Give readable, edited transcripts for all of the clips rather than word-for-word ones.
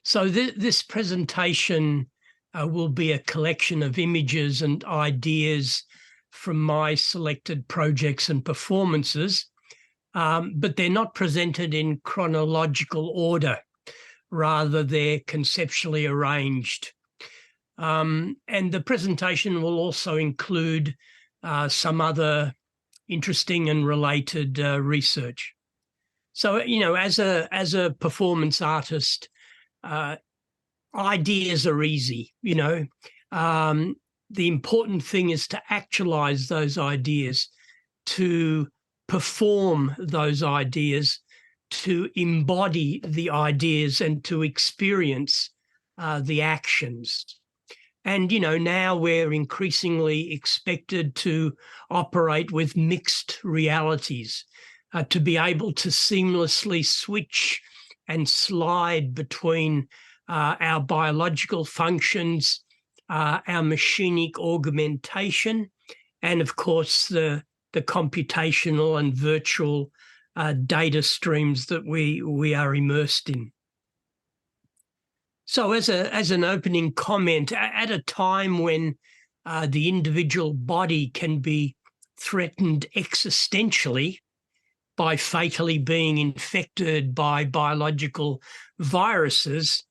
So this presentation will be a collection of images and ideas from my selected projects and performances, but they're not presented in chronological order. Rather, they're conceptually arranged. And the presentation will also include some other interesting and related research. So, as a performance artist, ideas are easy. The important thing is to actualize those ideas, to perform those ideas, to embody the ideas, and to experience the actions. And, now we're increasingly expected to operate with mixed realities, to be able to seamlessly switch and slide between our biological functions, our machinic augmentation, and, of course, the computational and virtual data streams that we are immersed in. So as an opening comment, at a time when the individual body can be threatened existentially by fatally being infected by biological viruses,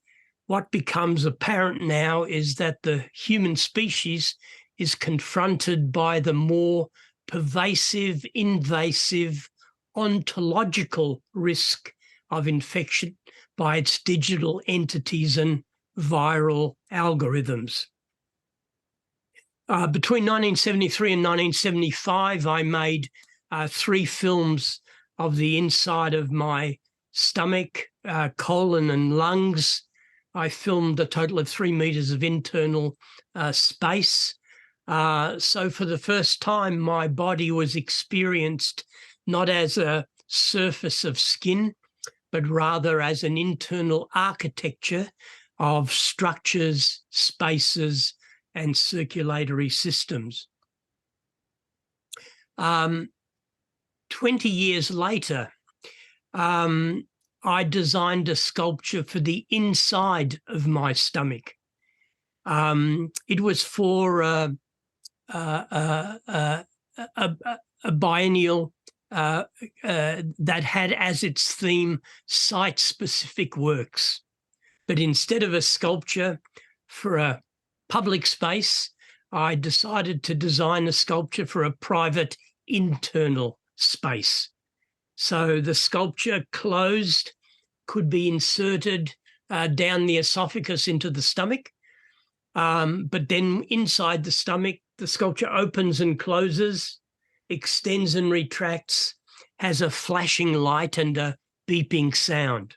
what becomes apparent now is that the human species is confronted by the more pervasive, invasive, ontological risk of infection by its digital entities and viral algorithms. Between 1973 and 1975, I made 3 films of the inside of my stomach, colon, and lungs. I filmed a total of 3 meters of internal space. So for the first time, my body was experienced not as a surface of skin, but rather as an internal architecture of structures, spaces, and circulatory systems. 20 years later, I designed a sculpture for the inside of my stomach. It was for a biennial that had as its theme site-specific works. But instead of a sculpture for a public space, I decided to design a sculpture for a private internal space. So the sculpture closed, could be inserted down the esophagus into the stomach, but then inside the stomach, the sculpture opens and closes, extends and retracts, has a flashing light and a beeping sound.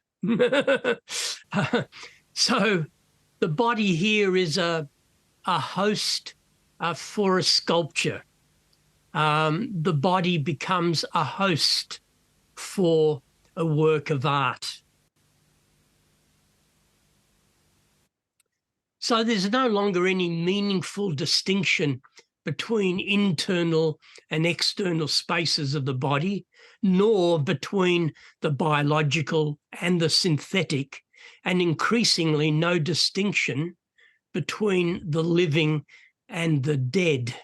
So the body here is a host for a sculpture. The body becomes a host for a work of art. So there's no longer any meaningful distinction between internal and external spaces of the body, nor between the biological and the synthetic, and increasingly no distinction between the living and the dead.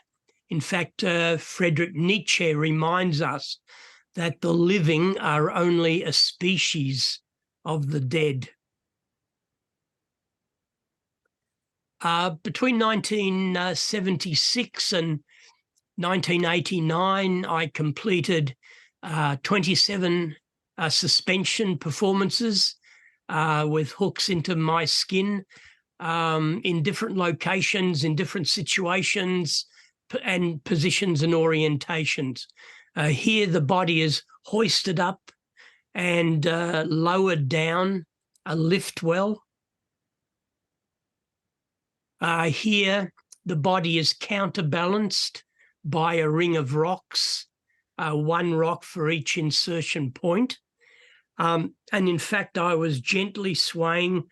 In fact, Friedrich Nietzsche reminds us that the living are only a species of the dead. Between 1976 and 1989, I completed 27 suspension performances with hooks into my skin in different locations, in different situations and positions and orientations. Here the body is hoisted up and lowered down a lift well. Here the body is counterbalanced by a ring of rocks, 1 rock for each insertion point. And in fact, I was gently swaying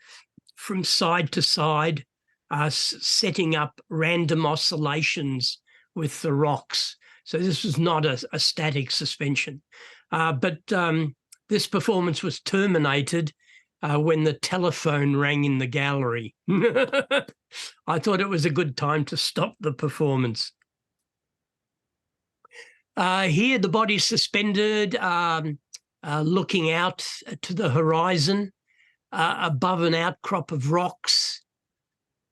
from side to side, setting up random oscillations with the rocks. So this was not a static suspension. But this performance was terminated when the telephone rang in the gallery. I thought it was a good time to stop the performance. Here, the body's suspended, looking out to the horizon, above an outcrop of rocks.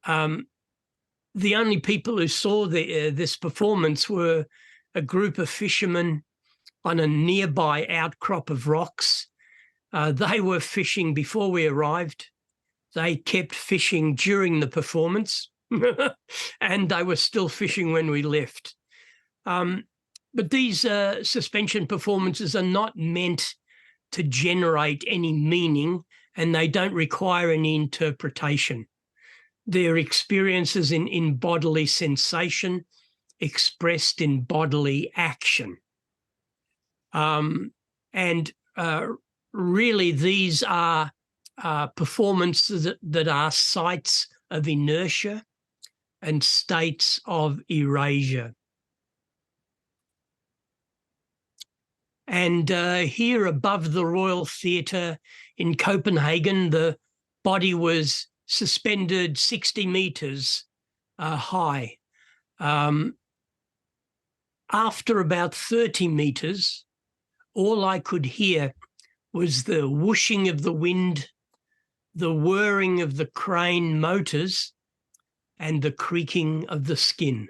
The only people who saw this performance were a group of fishermen on a nearby outcrop of rocks. They were fishing before we arrived. They kept fishing during the performance, and they were still fishing when we left. But these suspension performances are not meant to generate any meaning, and they don't require any interpretation. They're experiences in bodily sensation expressed in bodily action. Really, these are performances that are sites of inertia and states of erasure. And here above the Royal Theatre in Copenhagen, the body was suspended 60 metres high. After about 30 metres, all I could hear was the whooshing of the wind, the whirring of the crane motors, and the creaking of the skin.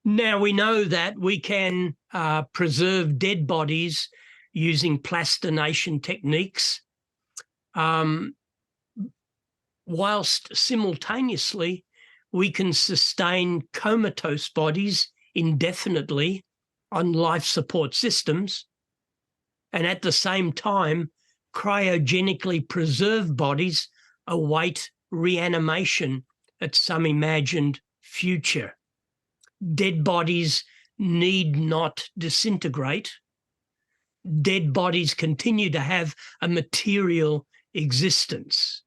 Now, we know that we can preserve dead bodies using plastination techniques, whilst simultaneously we can sustain comatose bodies indefinitely on life support systems, and at the same time, cryogenically preserved bodies await reanimation at some imagined future. Dead bodies need not disintegrate. Dead bodies continue to have a material existence.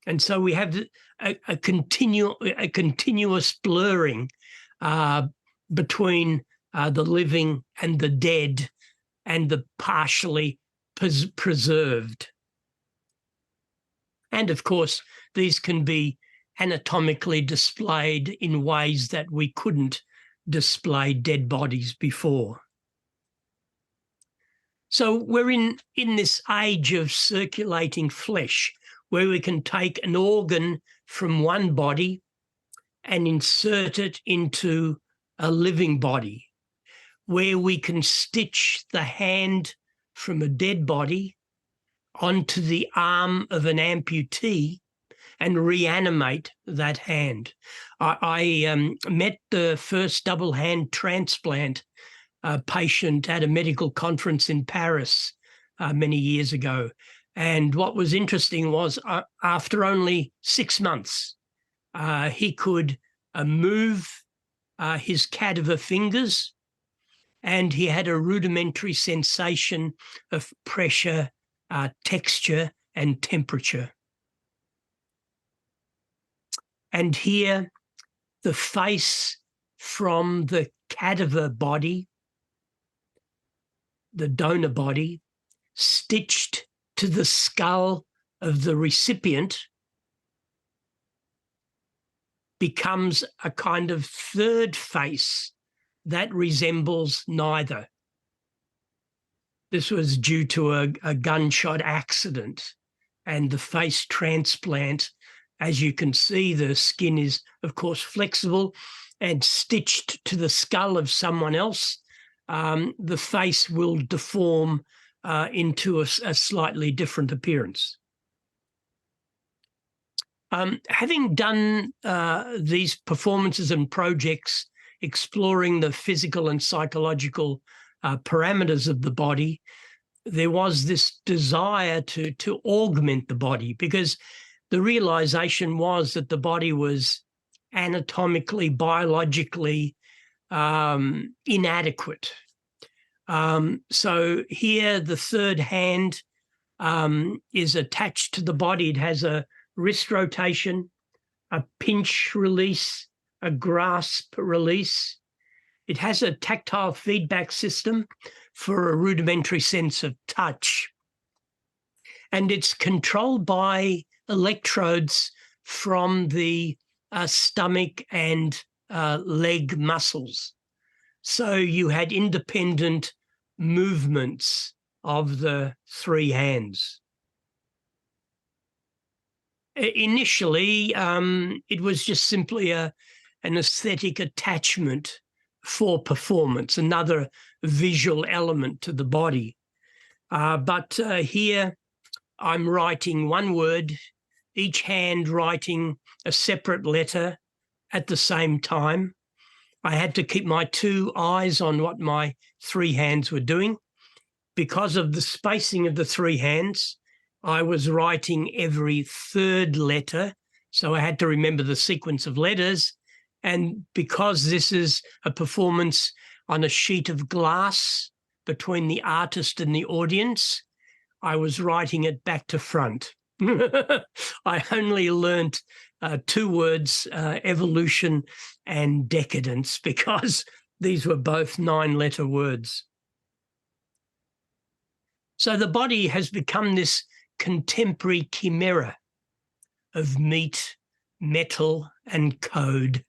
And so we have a continuous blurring between the living and the dead and the partially preserved. And of course, these can be anatomically displayed in ways that we couldn't display dead bodies before. So we're in this age of circulating flesh, where we can take an organ from one body and insert it into a living body, where we can stitch the hand from a dead body onto the arm of an amputee and reanimate that hand. I met the first double hand transplant patient at a medical conference in Paris many years ago. And what was interesting was after only 6 months, he could move his cadaver fingers, and he had a rudimentary sensation of pressure, texture, and temperature. And here, the face from the cadaver body, the donor body, stitched to the skull of the recipient, becomes a kind of third face that resembles neither. This was due to a gunshot accident, and the face transplant, as you can see, the skin is, of course, flexible and stitched to the skull of someone else. The face will deform into a slightly different appearance. Having done these performances and projects exploring the physical and psychological parameters of the body, there was this desire to augment the body, because the realization was that the body was anatomically, biologically inadequate. So here the third hand is attached to the body. It has a wrist rotation, a pinch release, a grasp release. It has a tactile feedback system for a rudimentary sense of touch. And it's controlled by electrodes from the stomach and leg muscles. So you had independent movements of the three hands. Initially, it was just simply an aesthetic attachment for performance, another visual element to the body. But here I'm writing one word, each hand writing a separate letter at the same time. I had to keep my two eyes on what my three hands were doing. Because of the spacing of the three hands, I was writing every third letter, so I had to remember the sequence of letters. And because this is a performance on a sheet of glass between the artist and the audience, I was writing it back to front. I only learnt two words, evolution and decadence, because these were both 9-letter words. So the body has become this contemporary chimera of meat, metal, and code.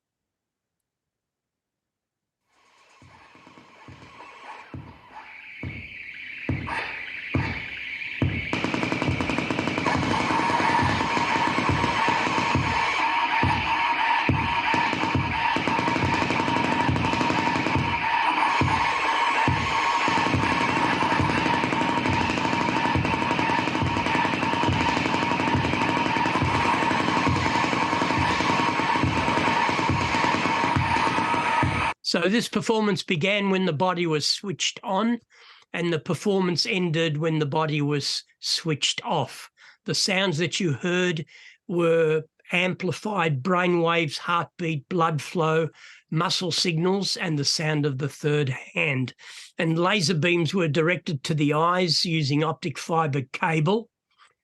So this performance began when the body was switched on, and the performance ended when the body was switched off. The sounds that you heard were amplified brainwaves, heartbeat, blood flow, muscle signals, and the sound of the third hand. And laser beams were directed to the eyes using optic fiber cable.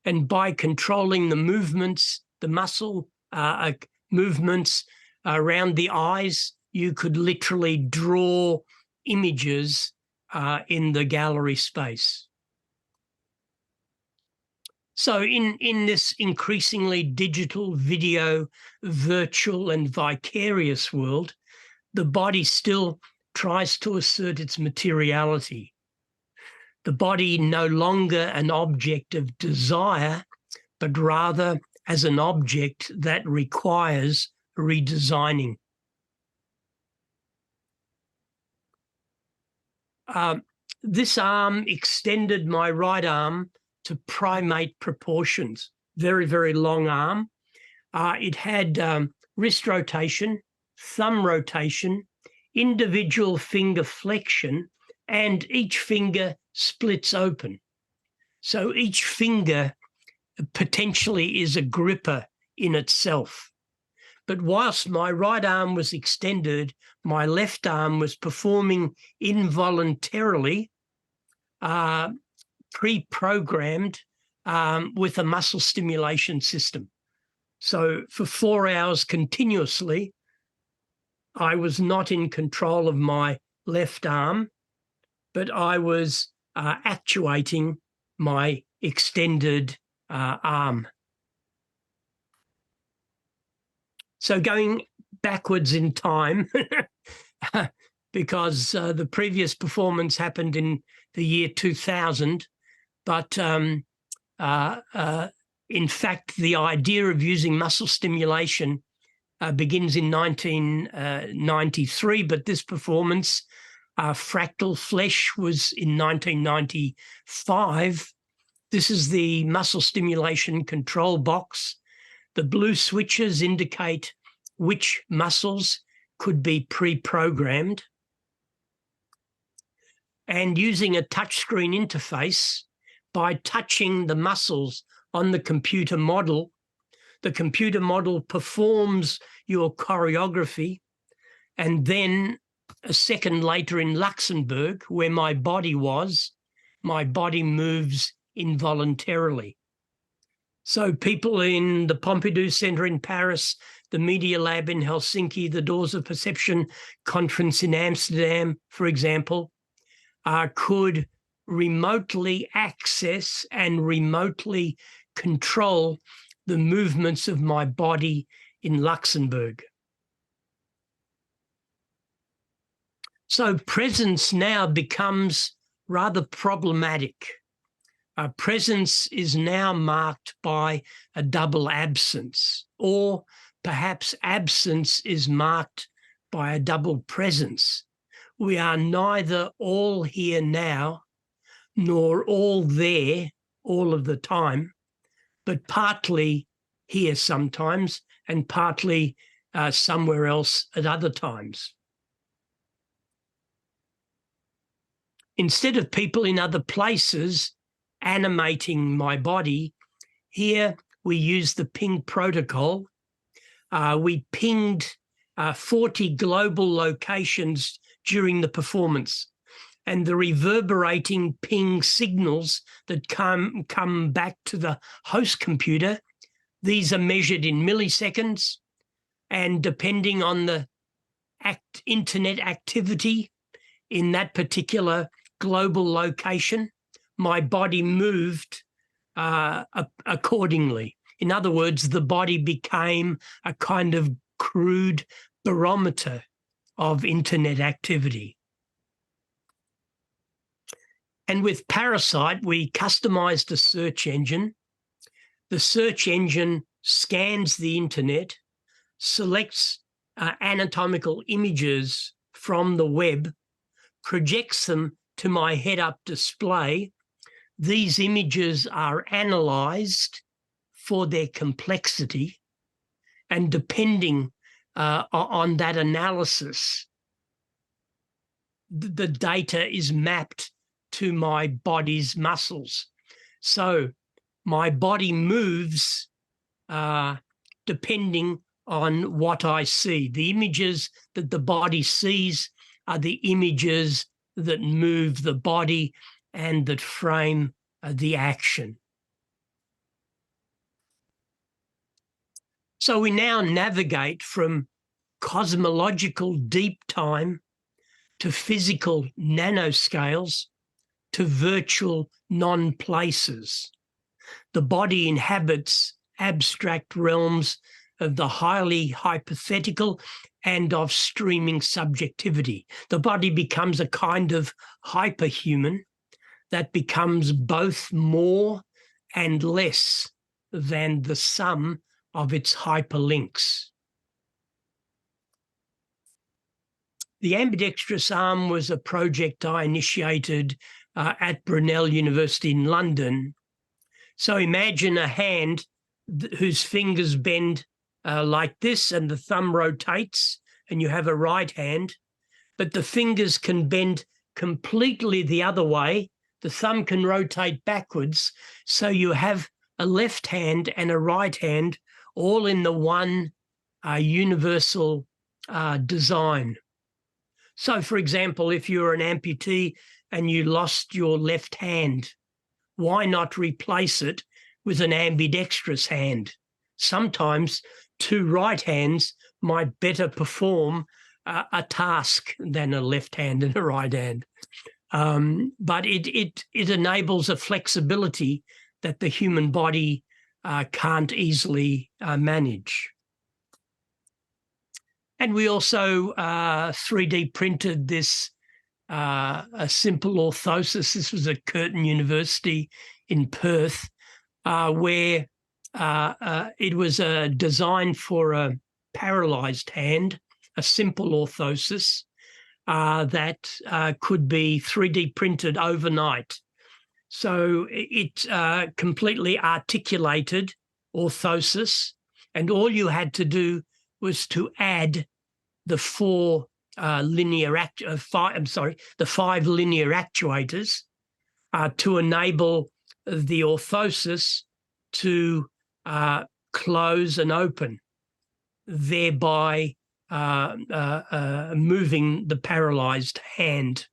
And by controlling the movements, the muscle movements around the eyes, you could literally draw images in the gallery space. So in this increasingly digital, video, virtual, and vicarious world, the body still tries to assert its materiality. The body no longer an object of desire, but rather as an object that requires redesigning. This arm extended my right arm to primate proportions, very, very long arm. It had wrist rotation, thumb rotation, individual finger flexion, and each finger splits open. So each finger potentially is a gripper in itself. But whilst my right arm was extended, my left arm was performing involuntarily, pre-programmed with a muscle stimulation system. So for 4 hours continuously, I was not in control of my left arm, but I was actuating my extended arm. So going backwards in time, because the previous performance happened in the year 2000, but in fact, the idea of using muscle stimulation begins in 1993, but this performance, Fractal Flesh, was in 1995. This is the muscle stimulation control box. The blue switches indicate which muscles could be pre-programmed. And using a touchscreen interface, by touching the muscles on the computer model performs your choreography. And then a second later in Luxembourg, where my body was, my body moves involuntarily. So people in the Pompidou Centre in Paris, the Media Lab in Helsinki, the Doors of Perception conference in Amsterdam, for example, could remotely access and remotely control the movements of my body in Luxembourg. So presence now becomes rather problematic. Presence is now marked by a double absence, or perhaps absence is marked by a double presence. We are neither all here now nor all there all of the time, but partly here sometimes and partly somewhere else at other times. Instead of people in other places animating my body, here we use the ping protocol. We pinged 40 global locations during the performance, and the reverberating ping signals that come back to the host computer, these are measured in milliseconds, and depending on the internet activity in that particular global location, my body moved accordingly. In other words, the body became a kind of crude barometer of internet activity. And with Parasite, we customized a search engine. The search engine scans the internet, selects anatomical images from the web, projects them to my head-up display. These images are analysed for their complexity, and depending on that analysis, the data is mapped to my body's muscles. So my body moves depending on what I see. The images that the body sees are the images that move the body and that frame the action. So we now navigate from cosmological deep time to physical nanoscales to virtual non-places. The body inhabits abstract realms of the highly hypothetical and of streaming subjectivity. The body becomes a kind of hyperhuman that becomes both more and less than the sum of its hyperlinks. The ambidextrous arm was a project I initiated at Brunel University in London. So imagine a hand whose fingers bend like this and the thumb rotates, and you have a right hand, but the fingers can bend completely the other way. The thumb can rotate backwards. So you have a left hand and a right hand all in the one universal design. So, for example, if you're an amputee and you lost your left hand, why not replace it with an ambidextrous hand? Sometimes two right hands might better perform a task than a left hand and a right hand. But it enables a flexibility that the human body can't easily manage. And we also 3D printed this a simple orthosis. This was at Curtin University in Perth, where it was designed for a paralysed hand, a simple orthosis that could be 3D printed overnight. So it completely articulated orthosis, and all you had to do was to add the five linear actuators to enable the orthosis to close and open, thereby moving the paralysed hand.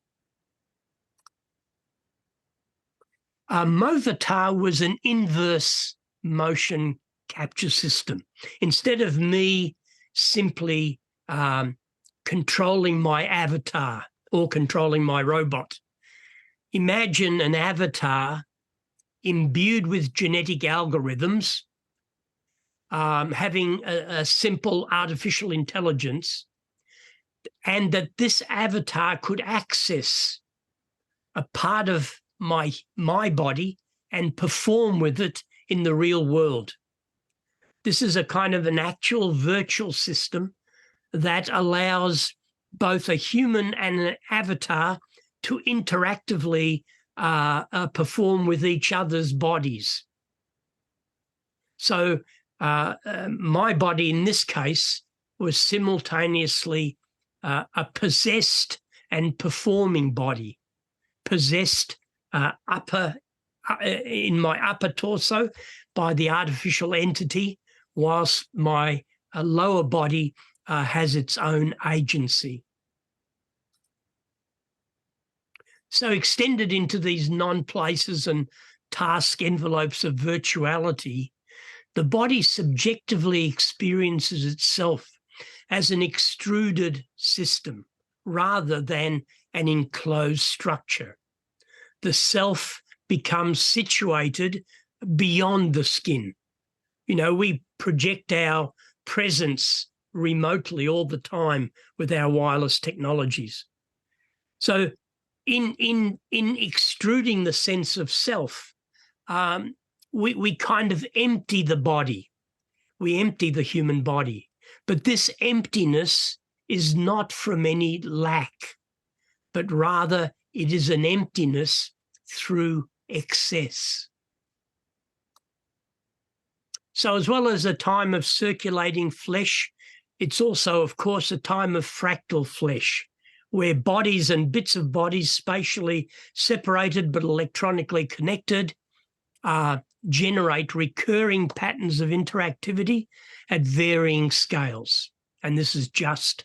Movatar was an inverse motion capture system. Instead of me simply controlling my avatar or controlling my robot. Imagine an avatar imbued with genetic algorithms, having a simple artificial intelligence, and that this avatar could access a part of my body and perform with it in the real world. This is a kind of an actual virtual system that allows both a human and an avatar to interactively perform with each other's bodies. So my body in this case was simultaneously a possessed and performing body. Possessed in my upper torso by the artificial entity, whilst my lower body has its own agency. So extended into these non-places and task envelopes of virtuality, the body subjectively experiences itself as an extruded system rather than an enclosed structure. The self becomes situated beyond the skin. You know, we project our presence remotely all the time with our wireless technologies. So in extruding the sense of self, we kind of empty the body. We empty the human body. But this emptiness is not from any lack, but rather it is an emptiness through excess. So as well as a time of circulating flesh, it's also, of course, a time of fractal flesh, where bodies and bits of bodies spatially separated but electronically connected generate recurring patterns of interactivity at varying scales. And this is just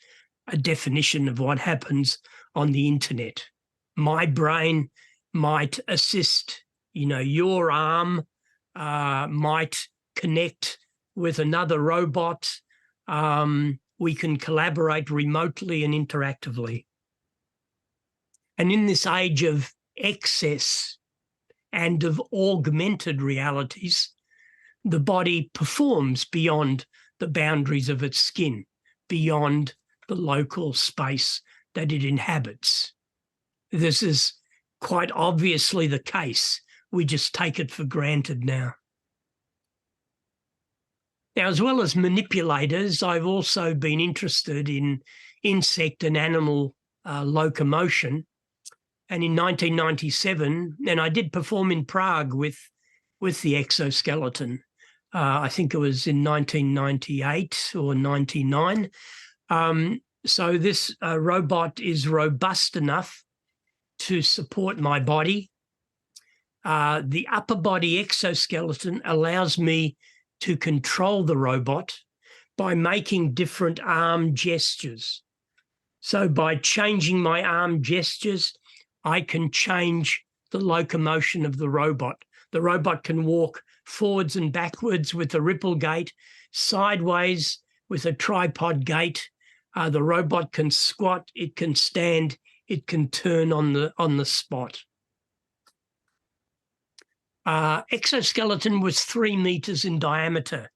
a definition of what happens on the internet. My brain might assist, you know, your arm might connect with another robot. We can collaborate remotely and interactively. And in this age of excess and of augmented realities, the body performs beyond the boundaries of its skin, beyond the local space that it inhabits. This is quite obviously the case. We just take it for granted now. Now, as well as manipulators, I've also been interested in insect and animal locomotion. And in 1997, and I did perform in Prague with the exoskeleton. I think it was in 1998 or 99. So this robot is robust enough to support my body. The upper body exoskeleton allows me to control the robot by making different arm gestures. So by changing my arm gestures, I can change the locomotion of the robot. The robot can walk forwards and backwards with a ripple gait, sideways with a tripod gait. The robot can squat, it can stand, it can turn on the spot. Exoskeleton was 3 meters in diameter.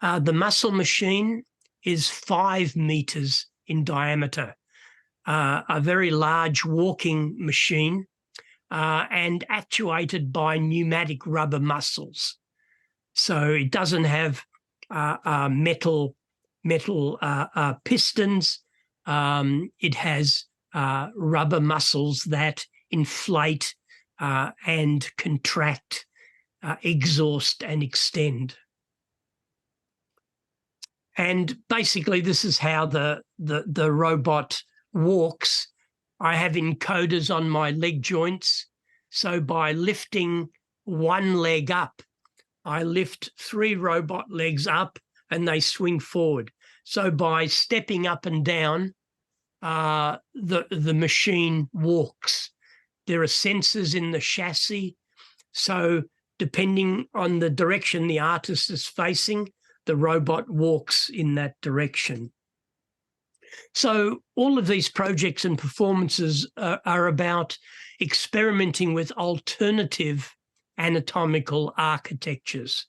The muscle machine is 5 meters in diameter. A very large walking machine and actuated by pneumatic rubber muscles. So it doesn't have metal pistons. It has rubber muscles that inflate and contract, exhaust and extend. And basically this is how the robot walks. I have encoders on my leg joints. So by lifting one leg up, I lift 3 robot legs up and they swing forward. So by stepping up and down, the machine walks. There are sensors in the chassis. So depending on the direction the artist is facing, the robot walks in that direction. So all of these projects and performances are about experimenting with alternative anatomical architectures.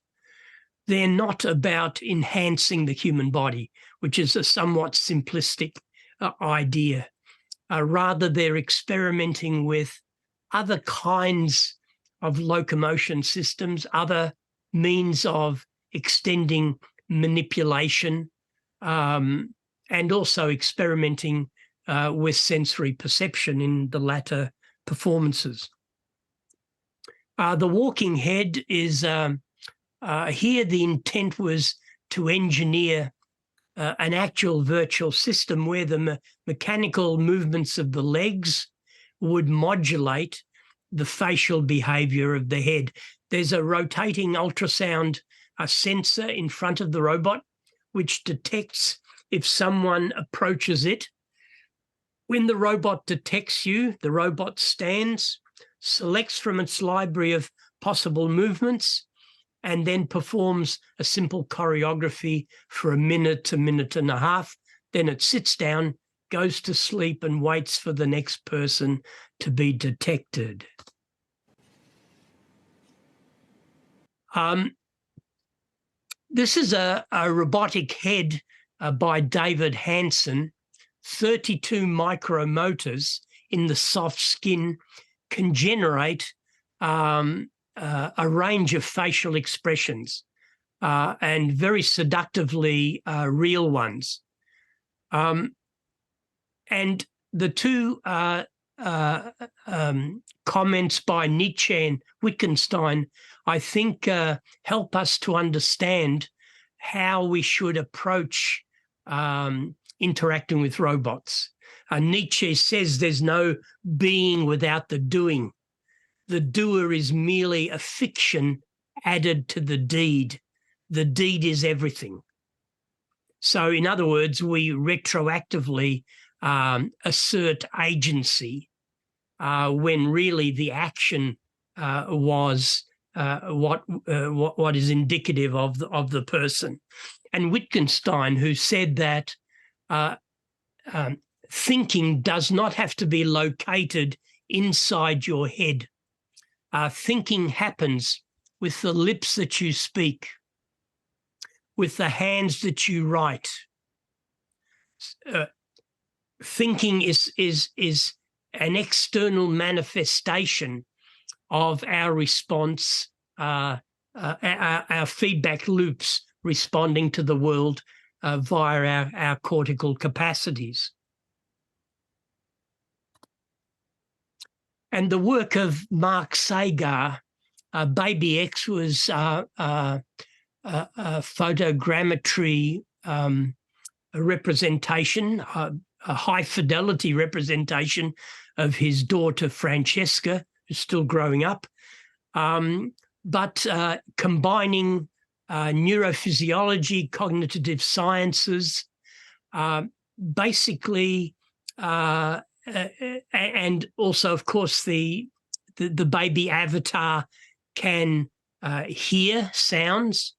They're not about enhancing the human body, which is a somewhat simplistic idea. Rather, they're experimenting with other kinds of locomotion systems, other means of extending manipulation, and also experimenting with sensory perception in the latter performances. The walking head is, here the intent was to engineer an actual virtual system where the mechanical movements of the legs would modulate the facial behavior of the head. There's a rotating ultrasound sensor in front of the robot which detects if someone approaches it. When the robot detects you, the robot stands, selects from its library of possible movements, and then performs a simple choreography for a minute and a half. Then it sits down, goes to sleep, and waits for the next person to be detected. This is a robotic head by David Hansen. 32 micromotors in the soft skin can generate a range of facial expressions, and very seductively real ones. And the two comments by Nietzsche and Wittgenstein, I think, help us to understand how we should approach interacting with robots. Nietzsche says there's no being without the doing. The doer is merely a fiction added to the deed. The deed is everything. So, in other words, we retroactively assert agency when really the action was what is indicative of the person. And Wittgenstein, who said that thinking does not have to be located inside your head. Thinking happens with the lips that you speak, with the hands that you write. Thinking is an external manifestation of our response, our feedback loops responding to the world via our cortical capacities. And the work of Mark Sagar, Baby X, was a photogrammetry representation, a high-fidelity representation of his daughter Francesca, who's still growing up, but combining neurophysiology, cognitive sciences, basically, and also, of course, the baby avatar can hear sounds,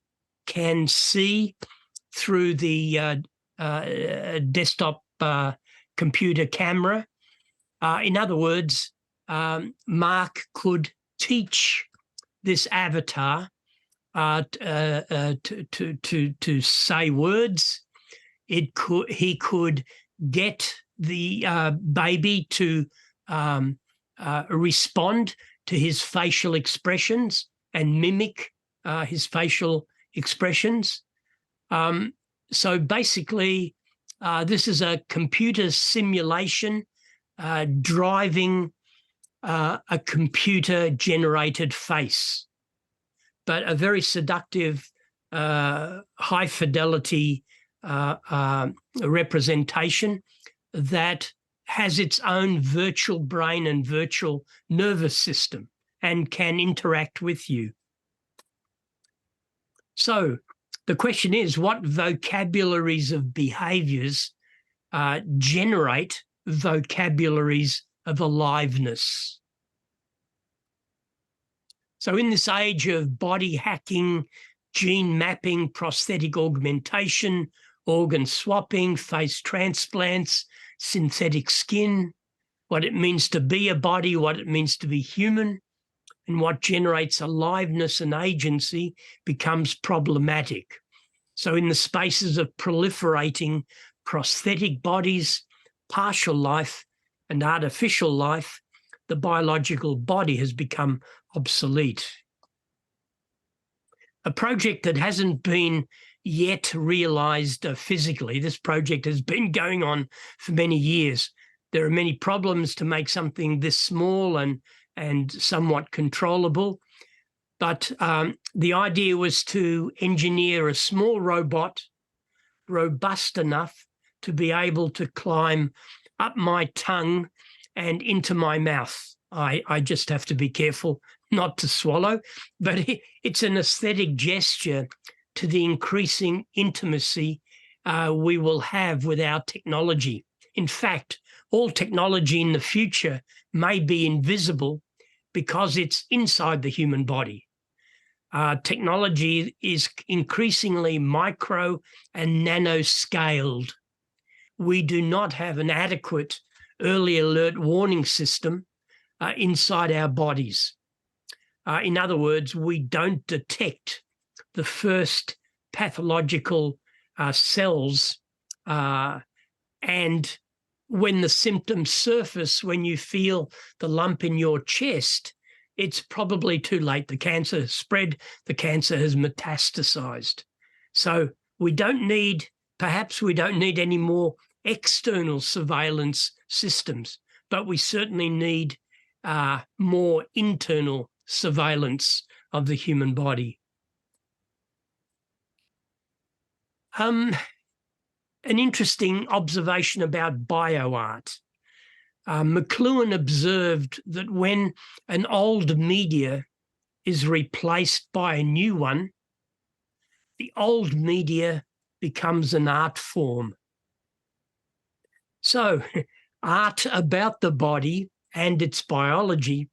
can see through the desktop computer camera. In other words, Mark could teach this avatar to say words. He could get the baby to respond to his facial expressions and mimic his facial expressions. So basically, this is a computer simulation driving a computer-generated face, but a very seductive, high-fidelity representation that has its own virtual brain and virtual nervous system and can interact with you. So the question is, what vocabularies of behaviours generate vocabularies of aliveness? So in this age of body hacking, gene mapping, prosthetic augmentation, organ swapping, face transplants, synthetic skin, what it means to be a body, what it means to be human, and what generates aliveness and agency becomes problematic. So in the spaces of proliferating prosthetic bodies, partial life, and artificial life, the biological body has become obsolete. A project that hasn't been yet realised physically, this project has been going on for many years. There are many problems to make something this small and somewhat controllable. But the idea was to engineer a small robot, robust enough to be able to climb up my tongue and into my mouth. I just have to be careful not to swallow, but it's an aesthetic gesture to the increasing intimacy we will have with our technology. In fact, all technology in the future may be invisible because it's inside the human body. Technology is increasingly micro and nano-scaled. We do not have an adequate early alert warning system inside our bodies. In other words, we don't detect the first pathological cells, and when the symptoms surface, when you feel the lump in your chest, it's probably too late. The cancer has spread, the cancer has metastasized. So perhaps we don't need any more external surveillance systems, but we certainly need more internal surveillance of the human body. An interesting observation about bioart. McLuhan observed that when an old media is replaced by a new one, the old media becomes an art form. So art about the body and its biology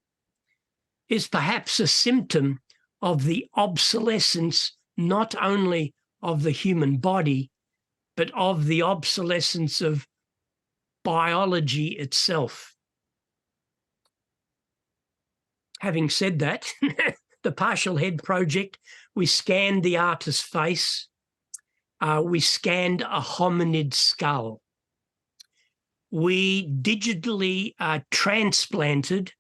is perhaps a symptom of the obsolescence not only of the human body, but of the obsolescence of biology itself. Having said that, the Partial Head Project, we scanned the artist's face, we scanned a hominid skull. We digitally transplanted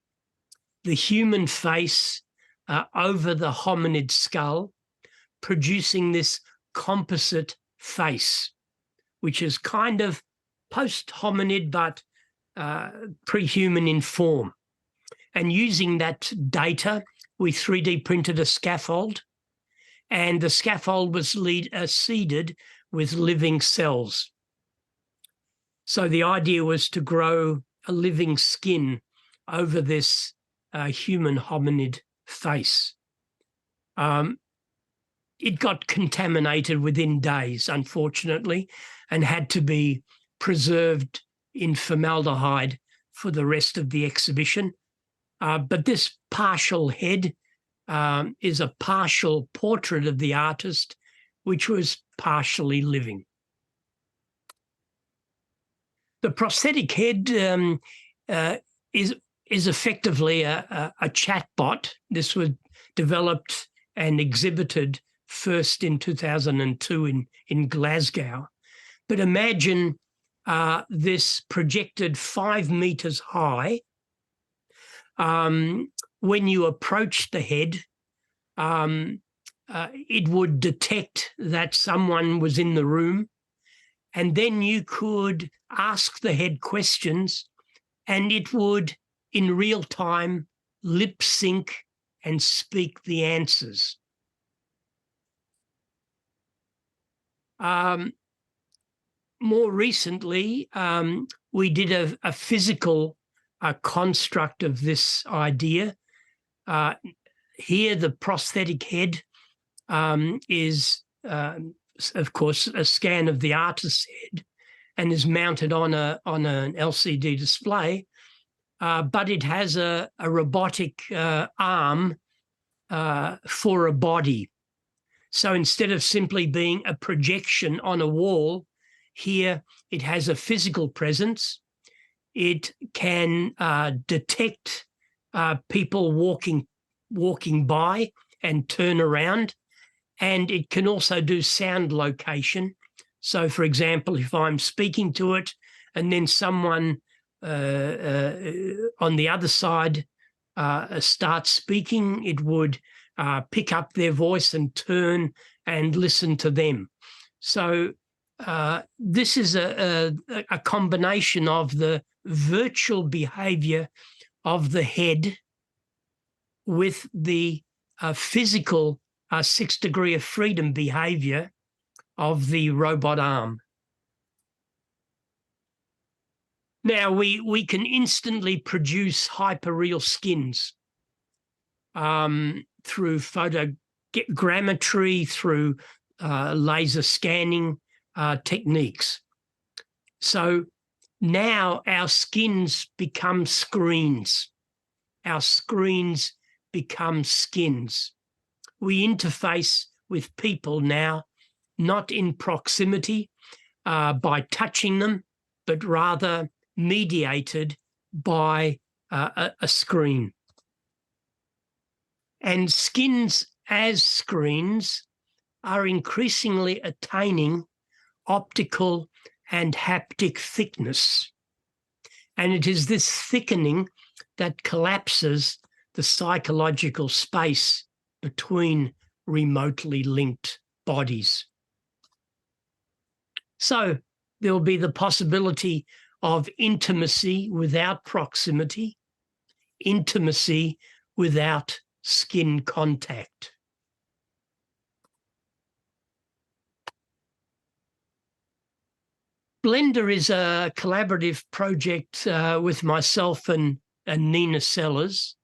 the human face over the hominid skull, producing this composite face, which is kind of post-hominid but pre-human in form. And using that data, we 3D printed a scaffold, and the scaffold was seeded with living cells. So the idea was to grow a living skin over this human hominid face. It got contaminated within days, unfortunately, and had to be preserved in formaldehyde for the rest of the exhibition. But this partial head is a partial portrait of the artist, which was partially living. The prosthetic head is effectively a chatbot. This was developed and exhibited first in 2002 in Glasgow. But imagine this projected 5 meters high. When you approach the head, it would detect that someone was in the room, and then you could ask the head questions, and it would, in real time, lip sync and speak the answers. More recently, we did a physical construct of this idea. Here, the prosthetic head is, of course, a scan of the artist's head and is mounted on an LCD display, but it has a robotic arm for a body. So instead of simply being a projection on a wall, here it has a physical presence. It can detect people walking by and turn around, and it can also do sound location. So, for example, if I'm speaking to it and then someone on the other side starts speaking, it would pick up their voice and turn and listen to them. So this is a combination of the virtual behavior of the head with the physical 6 degree of freedom behavior of the robot arm. Now, we can instantly produce hyperreal skins through photogrammetry, through laser scanning techniques. So now our skins become screens. Our screens become skins. We interface with people now, not in proximity by touching them, but rather mediated by a screen. And skins as screens are increasingly attaining optical and haptic thickness. And it is this thickening that collapses the psychological space between remotely linked bodies. So there will be the possibility of intimacy without proximity, intimacy without skin contact. Blender is a collaborative project with myself and Nina Sellers.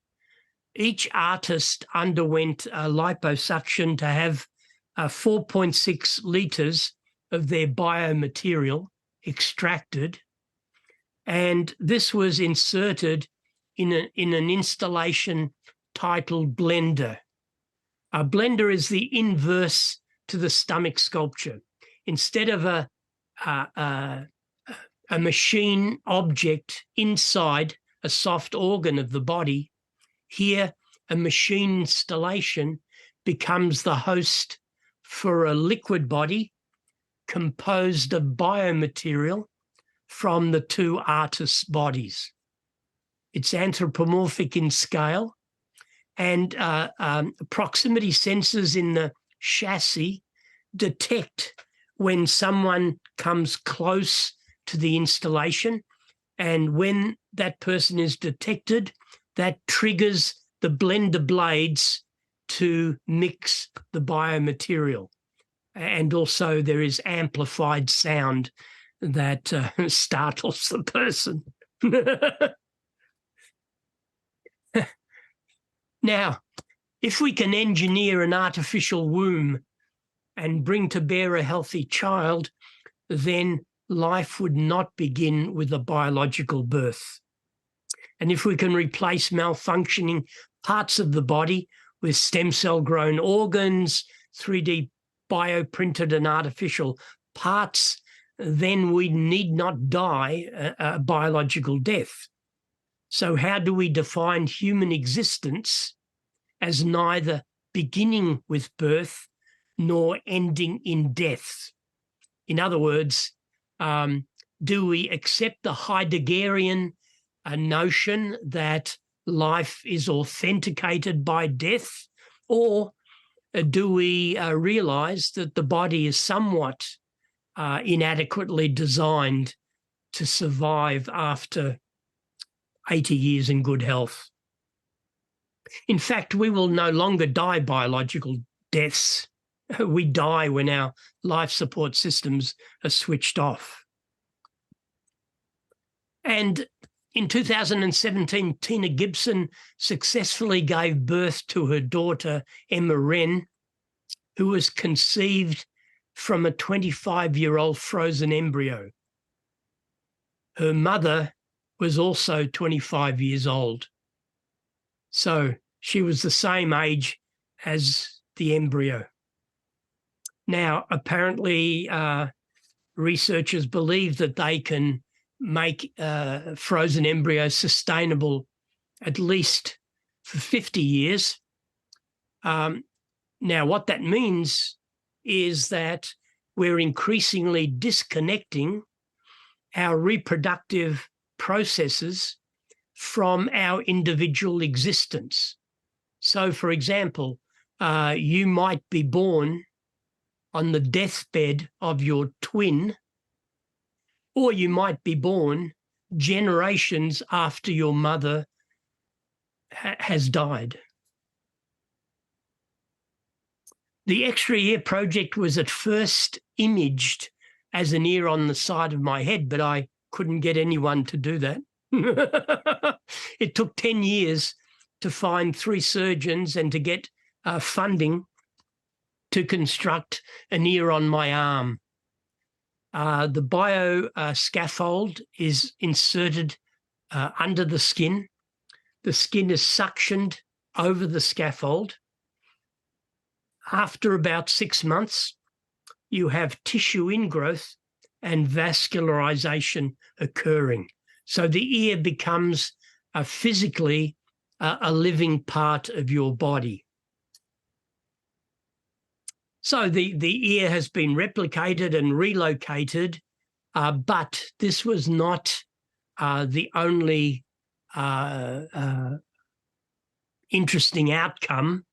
Each artist underwent a liposuction to have 4.6 litres of their biomaterial extracted, and this was inserted in an installation titled Blender. Blender is the inverse to the stomach sculpture. Instead of a machine object inside a soft organ of the body, here a machine installation becomes the host for a liquid body composed of biomaterial from the two artists' bodies. It's anthropomorphic in scale, and proximity sensors in the chassis detect when someone comes close to the installation, and when that person is detected, that triggers the blender blades to mix the biomaterial. And also there is amplified sound that startles the person. Now, if we can engineer an artificial womb and bring to bear a healthy child, then life would not begin with a biological birth. And if we can replace malfunctioning parts of the body with stem cell grown organs, 3D bioprinted and artificial parts, then we need not die a biological death. So how do we define human existence as neither beginning with birth nor ending in death? In other words, do we accept the Heideggerian notion that life is authenticated by death, or do we realize that the body is somewhat inadequately designed to survive after 80 years in good health? In fact, we will no longer die biological deaths. We die when our life support systems are switched off. And in 2017, Tina Gibson successfully gave birth to her daughter, Emma Wren, who was conceived from a 25-year-old frozen embryo. Her mother was also 25 years old. So she was the same age as the embryo. Now, apparently, researchers believe that they can make frozen embryos sustainable at least for 50 years. Now, what that means is that we're increasingly disconnecting our reproductive processes from our individual existence. So, for example, you might be born on the deathbed of your twin, or you might be born generations after your mother has died. The extra ear project was at first imaged as an ear on the side of my head, but I couldn't get anyone to do that. It took 10 years to find 3 surgeons and to get funding to construct an ear on my arm. The bio scaffold is inserted under the skin. The skin is suctioned over the scaffold. After about 6 months, you have tissue ingrowth and vascularization occurring. So the ear becomes physically a living part of your body. So the ear has been replicated and relocated, but this was not the only interesting outcome.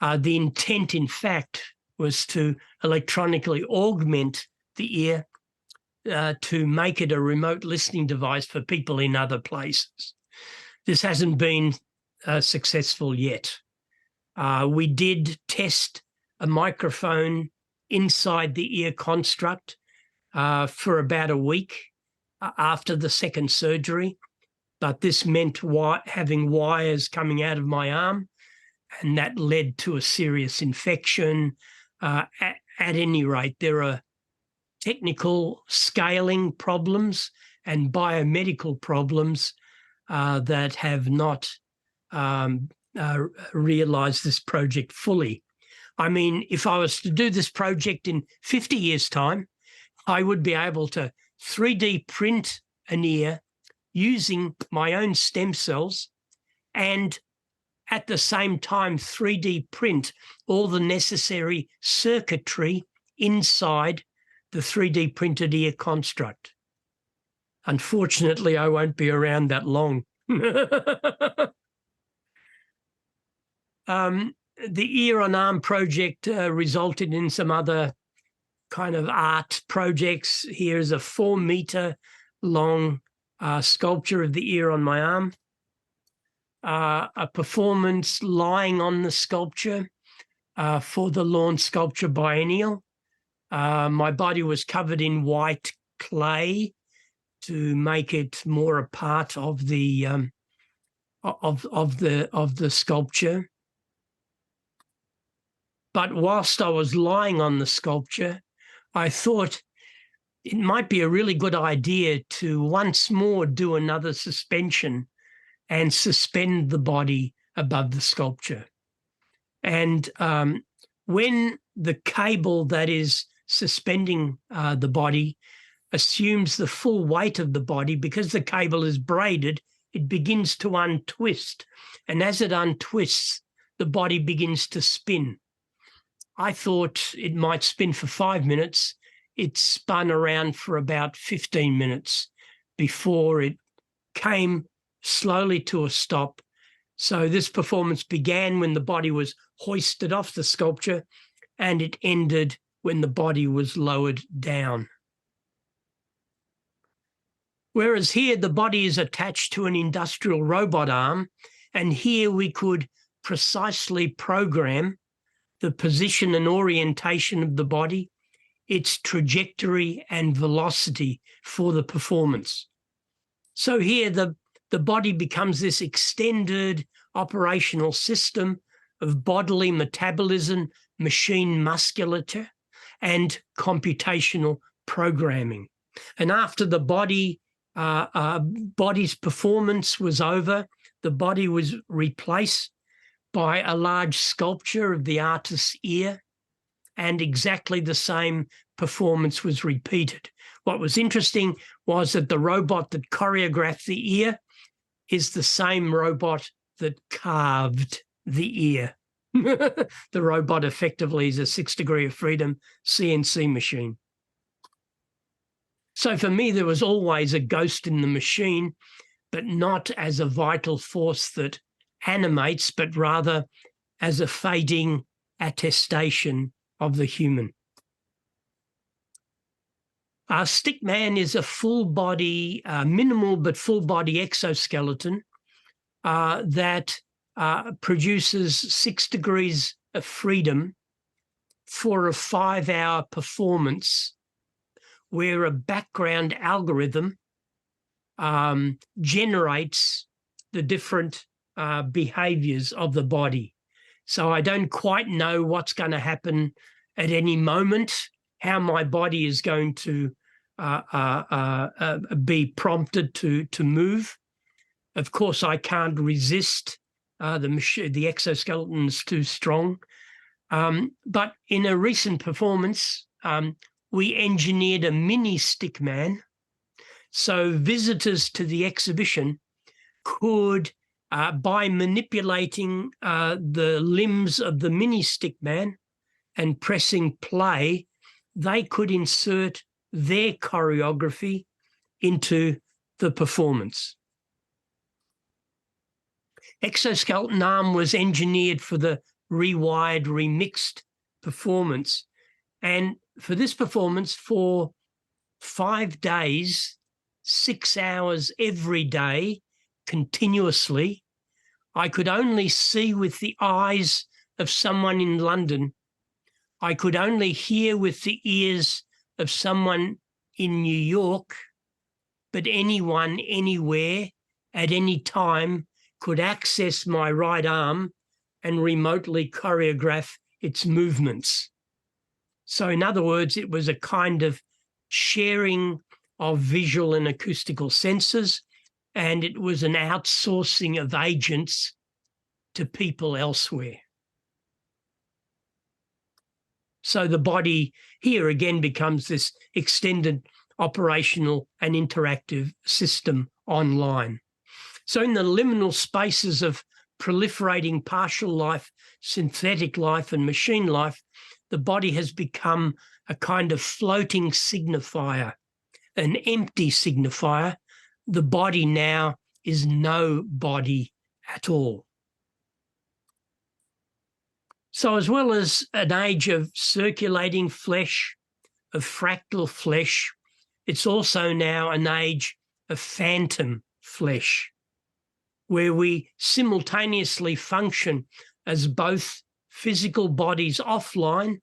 The intent, in fact, was to electronically augment the ear to make it a remote listening device for people in other places. This hasn't been successful yet. We did test a microphone inside the ear construct for about a week after the second surgery, but this meant having wires coming out of my arm, and that led to a serious infection. At any rate, there are technical scaling problems and biomedical problems that have not realised this project fully. I mean, if I was to do this project in 50 years' time, I would be able to 3D print an ear using my own stem cells and at the same time 3D print all the necessary circuitry inside the 3D printed ear construct. Unfortunately, I won't be around that long. The ear on arm project resulted in some other kind of art projects. Here's a 4-meter long sculpture of the ear on my arm. A performance lying on the sculpture for the Lawn Sculpture Biennial. My body was covered in white clay to make it more a part of the sculpture. But whilst I was lying on the sculpture, I thought it might be a really good idea to once more do another suspension and suspend the body above the sculpture. And when the cable that is suspending the body assumes the full weight of the body, because the cable is braided, it begins to untwist. And as it untwists, the body begins to spin. I thought it might spin for 5 minutes. It spun around for about 15 minutes before it came slowly to a stop. So this performance began when the body was hoisted off the sculpture, and it ended when the body was lowered down. Whereas here the body is attached to an industrial robot arm, and here we could precisely program the position and orientation of the body, its trajectory and velocity for the performance. So here the body becomes this extended operational system of bodily metabolism, machine musculature, and computational programming. And after the body's performance was over, the body was replaced by a large sculpture of the artist's ear. and exactly the same performance was repeated. What was interesting was that the robot that choreographed the ear is the same robot that carved the ear. The robot effectively is a 6 degree of freedom CNC machine. So for me, there was always a ghost in the machine, but not as a vital force that animates, but rather as a fading attestation of the human. Stickman is a full body, minimal but full body exoskeleton that produces 6 degrees of freedom for a 5-hour performance where a background algorithm generates the different behaviors of the body. So I don't quite know what's going to happen at any moment, how my body is going to be prompted to move. Of course, I can't resist. The exoskeleton is too strong. But in a recent performance, we engineered a mini stickman. So visitors to the exhibition could, by manipulating the limbs of the mini stickman and pressing play, they could insert their choreography into the performance. Exoskeleton arm was engineered for the rewired, remixed performance. And for this performance, for 5 days, 6 hours every day, continuously, I could only see with the eyes of someone in London. I could only hear with the ears of someone in New York, but anyone, anywhere, at any time could access my right arm and remotely choreograph its movements. So in other words, it was a kind of sharing of visual and acoustical senses, and it was an outsourcing of agents to people elsewhere. So the body here again becomes this extended operational and interactive system online. So in the liminal spaces of proliferating partial life, synthetic life, and machine life, the body has become a kind of floating signifier, an empty signifier. The body now is no body at all. So as well as an age of circulating flesh, of fractal flesh, it's also now an age of phantom flesh, where we simultaneously function as both physical bodies offline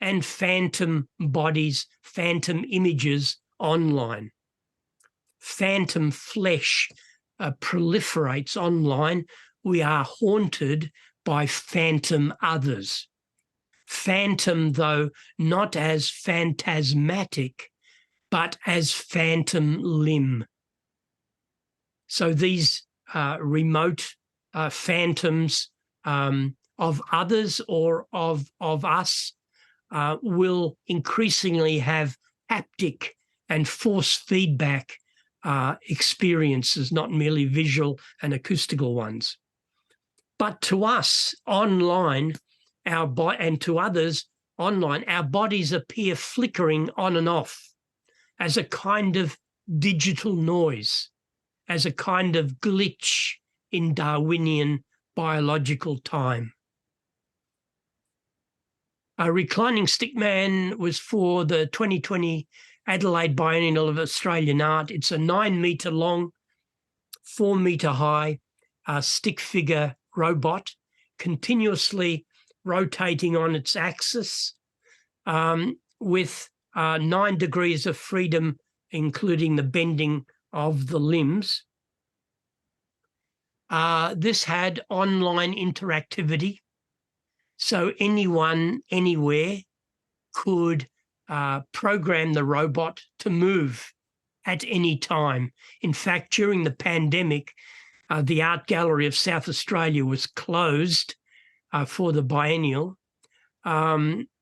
and phantom bodies, phantom images online. Phantom flesh proliferates online. We are haunted by phantom others. Phantom, though, not as phantasmatic, but as phantom limb. So these remote phantoms of others or of us will increasingly have haptic and force feedback experiences, not merely visual and acoustical ones. But to us online, and to others online, our bodies appear flickering on and off as a kind of digital noise, as a kind of glitch in Darwinian biological time. A reclining stickman was for the 2020 Adelaide Biennial of Australian Art. It's a 9 metre long, 4 metre high stick figure robot, continuously rotating on its axis with 9 degrees of freedom, including the bending of the limbs. This had online interactivity, so anyone, anywhere could program the robot to move at any time. In fact, during the pandemic, the Art Gallery of South Australia was closed for the biennial.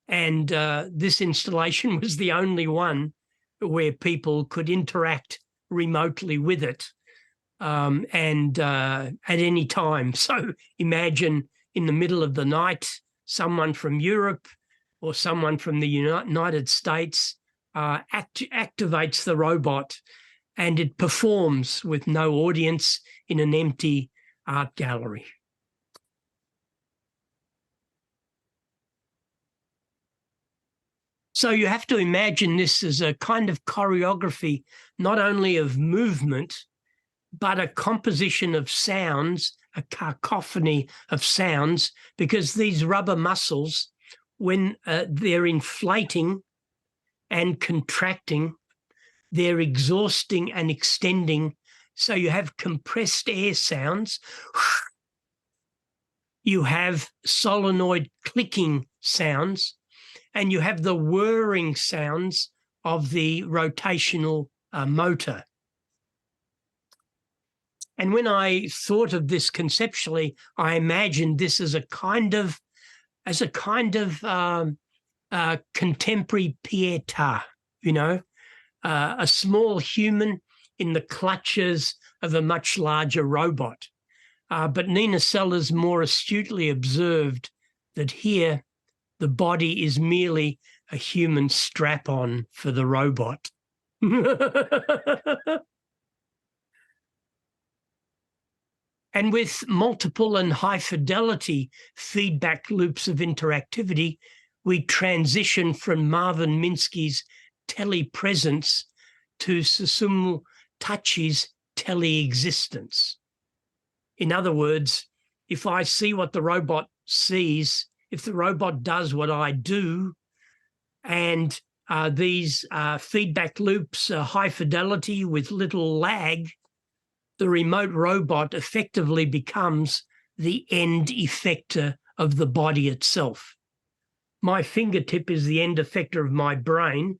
And this installation was the only one where people could interact remotely with it and at any time. So imagine in the middle of the night, someone from Europe or someone from the United States activates the robot, and it performs with no audience in an empty art gallery. So you have to imagine this as a kind of choreography, not only of movement, but a composition of sounds, a cacophony of sounds, because these rubber muscles, when they're inflating and contracting, they're exhausting and extending. So you have compressed air sounds. You have solenoid clicking sounds, and you have the whirring sounds of the rotational motor. And when I thought of this conceptually, I imagined this as a kind of contemporary pietà, you know, a small human in the clutches of a much larger robot. But Nina Sellers more astutely observed that here the body is merely a human strap-on for the robot. And with multiple and high-fidelity feedback loops of interactivity, we transition from Marvin Minsky's telepresence to Susumu Tachi's teleexistence. In other words, if I see what the robot sees, if the robot does what I do, and these feedback loops are high fidelity with little lag, the remote robot effectively becomes the end effector of the body itself. My fingertip is the end effector of my brain.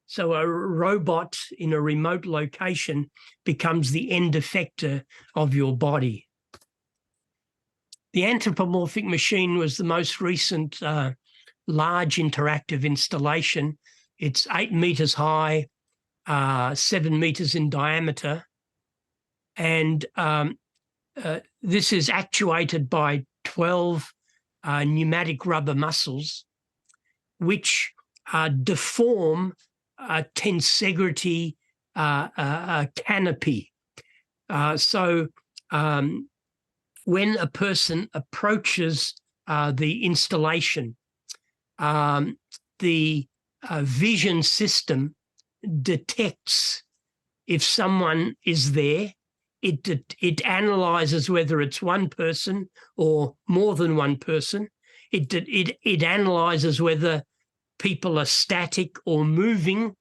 So a robot in a remote location becomes the end effector of your body. The anthropomorphic machine was the most recent large interactive installation. It's 8 meters high, 7 meters in diameter. And this is actuated by 12 pneumatic rubber muscles, which deform a tensegrity canopy. So when a person approaches the installation, the vision system detects if someone is there. It analyzes whether it's one person or more than one person. It analyzes whether people are static or moving,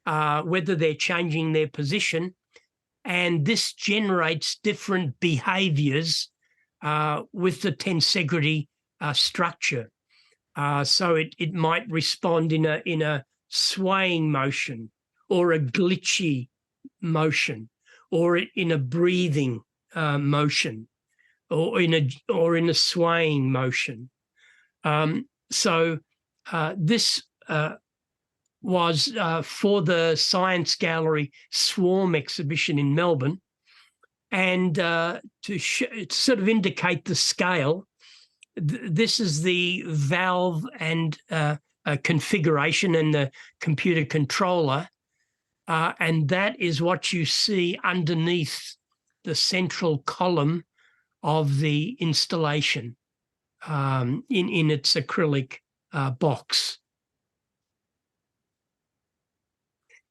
whether they're changing their position, and this generates different behaviors with the tensegrity structure. So it might respond in a swaying motion or a glitchy motion, or in a breathing motion, or in a swaying motion. So this was for the Science Gallery Swarm exhibition in Melbourne, and to sort of indicate the scale, this is the valve and configuration and the computer controller. And that is what you see underneath the central column of the installation in its acrylic box.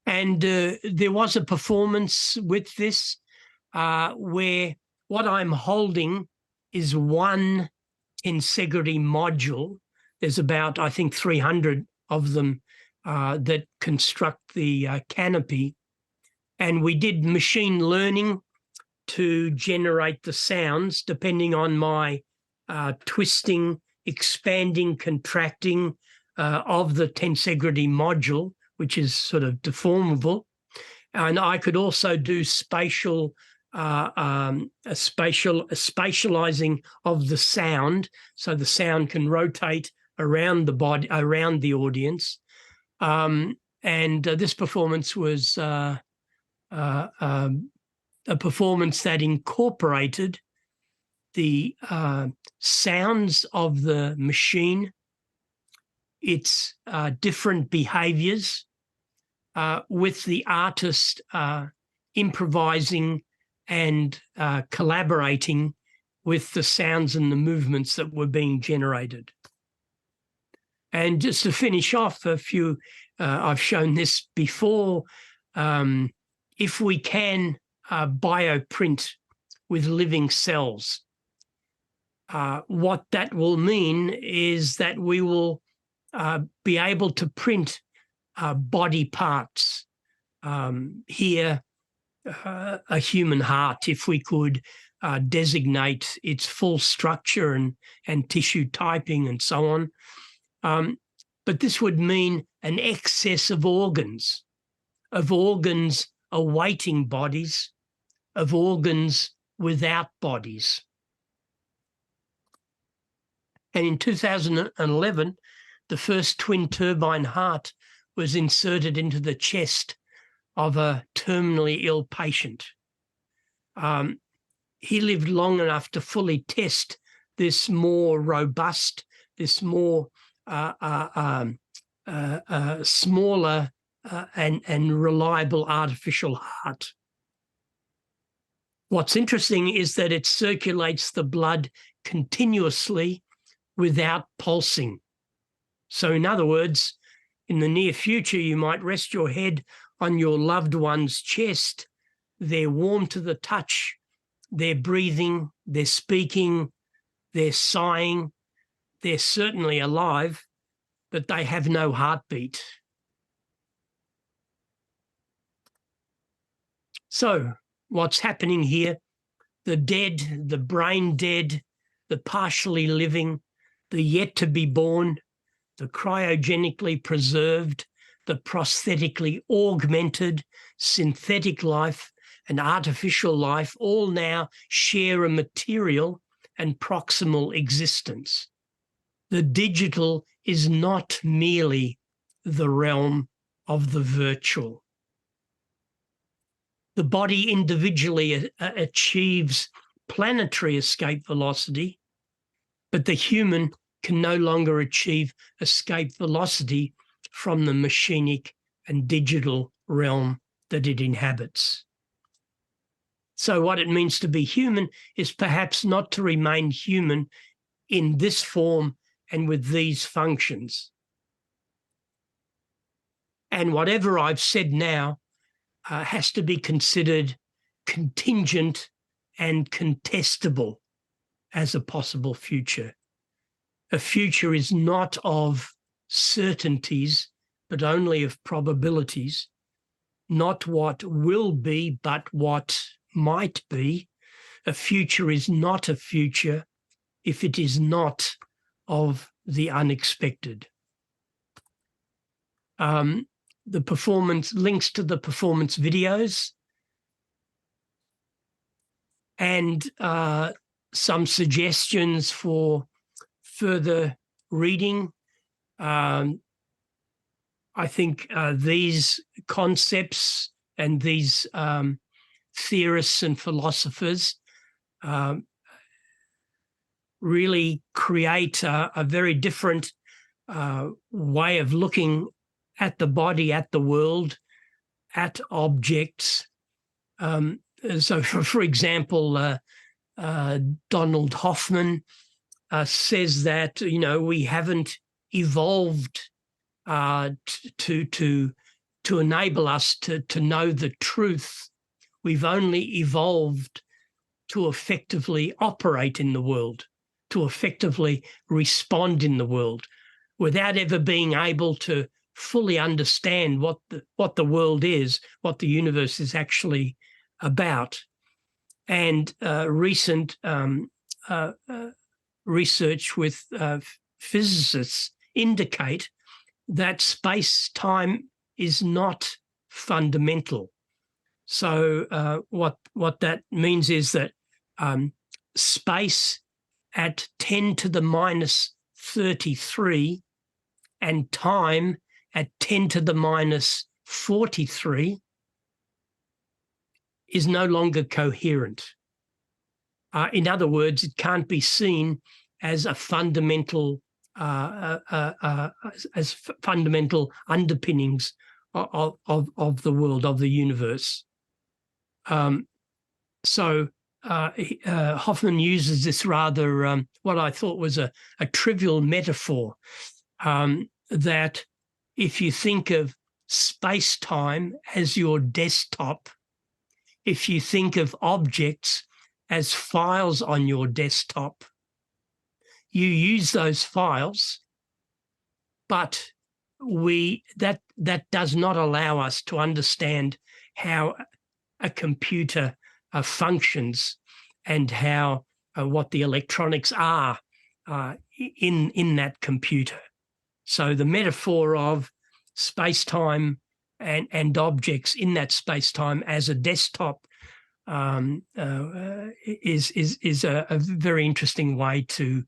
And there was a performance with this where what I'm holding is one tensegrity module. There's about, I think, 300 of them that construct the canopy. And we did machine learning to generate the sounds depending on my twisting, expanding, contracting of the tensegrity module, which is sort of deformable. And I could also do spatializing of the sound, so the sound can rotate around the body, around the audience. This performance was a performance that incorporated the sounds of the machine, its different behaviors, with the artist improvising and collaborating with the sounds and the movements that were being generated. And just to finish off, I've shown this before, if we can bioprint with living cells, what that will mean is that we will be able to print body parts. Here, a human heart, if we could designate its full structure and tissue typing and so on. But this would mean an excess of organs awaiting bodies, of organs without bodies. And in 2011, the first twin turbine heart was inserted into the chest of a terminally ill patient. He lived long enough to fully test this more robust, this more smaller and reliable artificial heart. What's interesting is that it circulates the blood continuously without pulsing. So in other words, in the near future, you might rest your head on your loved one's chest. They're warm to the touch. They're breathing, they're speaking, they're sighing. They're certainly alive, but they have no heartbeat. So what's happening here? The dead, the brain dead, the partially living, the yet to be born, the cryogenically preserved, the prosthetically augmented, synthetic life and artificial life all now share a material and proximal existence. The digital is not merely the realm of the virtual. The body individually achieves planetary escape velocity, but the human can no longer achieve escape velocity from the machinic and digital realm that it inhabits. So what it means to be human is perhaps not to remain human in this form and with these functions. And whatever I've said now has to be considered contingent and contestable as a possible future. A future is not of certainties, but only of probabilities, not what will be, but what might be. A future is not a future if it is not of the unexpected. The performance links to the performance videos and some suggestions for further reading. I think these concepts and these theorists and philosophers really create a very different way of looking at the body, at the world, at objects. So, for example, Donald Hoffman says that, we haven't evolved to enable us to know the truth. We've only evolved to effectively operate in the world, to effectively respond in the world, without ever being able to fully understand what the world is, what the universe is actually about. And recent research with physicists indicate that space-time is not fundamental. So what that means is that space at 10 to the minus 33 and time at 10 to the minus 43 is no longer coherent. In other words, it can't be seen as a fundamental as fundamental underpinnings of the world, of the universe. So Hoffman uses this rather what I thought was a trivial metaphor, that if you think of space-time as your desktop, if you think of objects as files on your desktop, you use those files, but that does not allow us to understand how a computer functions and how what the electronics are in that computer. So the metaphor of space-time and objects in that space-time as a desktop is a very interesting way to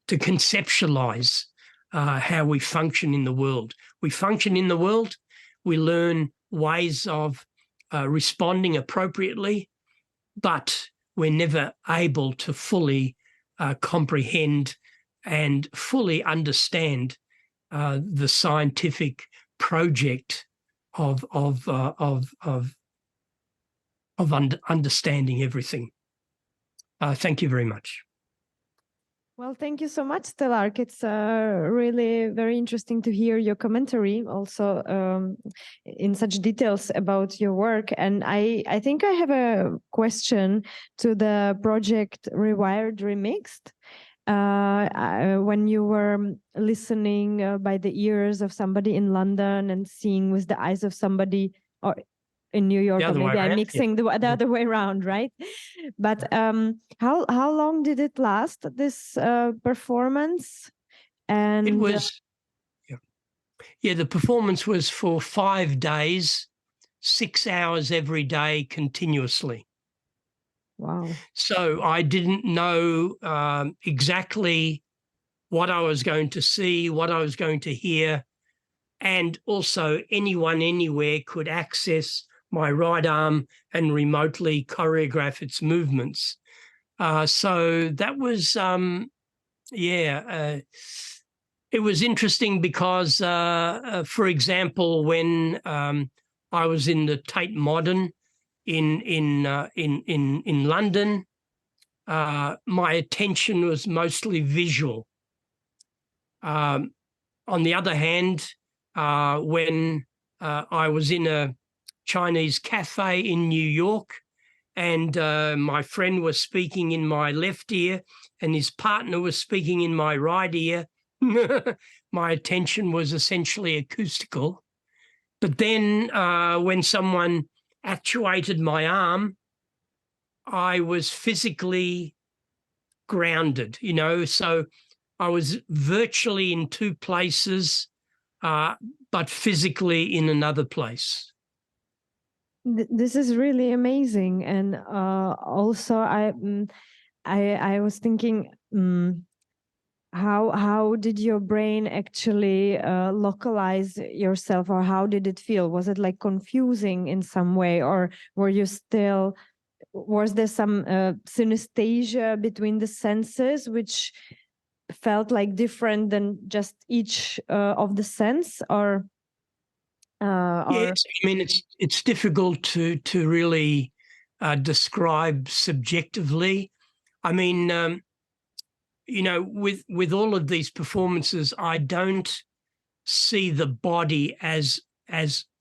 conceptualize how we function in the world. We function in the world. We learn ways of responding appropriately, but we're never able to fully comprehend and fully understand the scientific project of understanding everything. Thank you very much. Well, thank you so much, Stelarc. It's really very interesting to hear your commentary also in such details about your work. And I think I have a question to the project Rewired Remixed. When you were listening by the ears of somebody in London and seeing with the eyes of somebody or in New York, or maybe I'm mixing the other way around, right? But how long did it last, this performance? And it was, the performance was for 5 days, 6 hours every day continuously. Wow. So I didn't know exactly what I was going to see, what I was going to hear, and also anyone anywhere could access my right arm and remotely choreograph its movements. So that was, it was interesting because, for example, when I was in the Tate Modern in London, my attention was mostly visual. On the other hand, when I was in a Chinese cafe in New York and my friend was speaking in my left ear and his partner was speaking in my right ear, my attention was essentially acoustical. But then when someone actuated my arm, I was physically grounded, so I was virtually in two places, but physically in another place. This is really amazing. And also I was thinking, how did your brain actually localize yourself, or how did it feel? Was it like confusing in some way, or was there some synesthesia between the senses which felt like different than just each of the sense, or Yes, I mean it's difficult to really describe subjectively. I mean, with all of these performances, I don't see the body as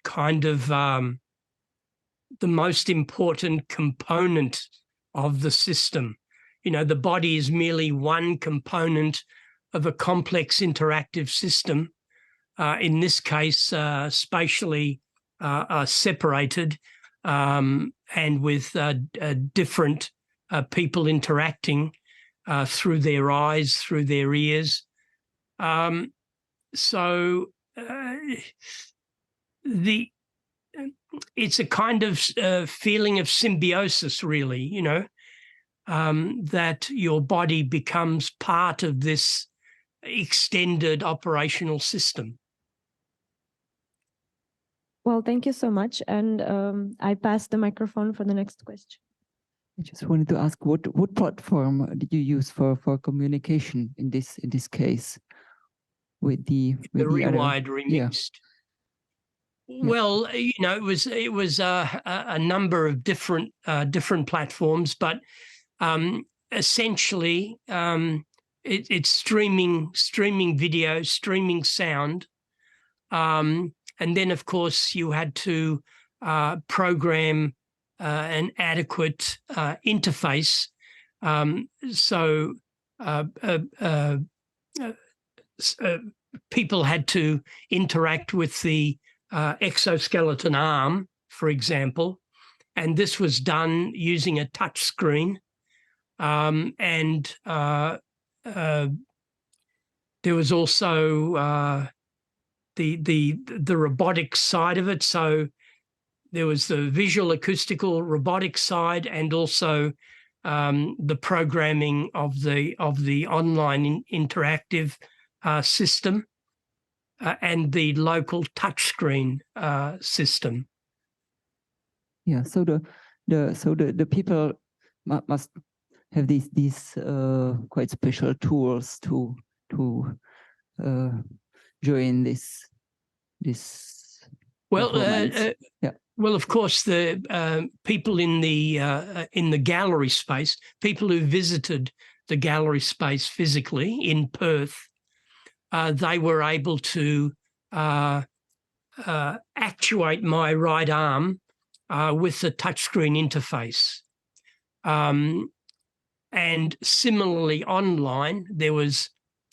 kind of the most important component of the system. The body is merely one component of a complex interactive system. In this case, spatially separated and with different people interacting through their eyes, through their ears. It's a kind of feeling of symbiosis, really, that your body becomes part of this extended operational system. Well, thank you so much. And I pass the microphone for the next question. I just wanted to ask, what platform did you use for communication in this case with the Rewired other? remixed. Yeah. Well, you know, it was a number of different platforms, but essentially it's streaming video, streaming sound, and then of course you had to program an adequate interface. So people had to interact with the exoskeleton arm, for example, and this was done using a touch screen. And there was also the robotic side of it. So there was the visual, acoustical, robotic side, and also the programming of the online interactive system and the local touchscreen system. Yeah. So the people must have these quite special tools to join this. Well, yeah. Well, of course, the people in the gallery space, people who visited the gallery space physically in Perth, they were able to actuate my right arm with the touchscreen interface. And similarly, online, there was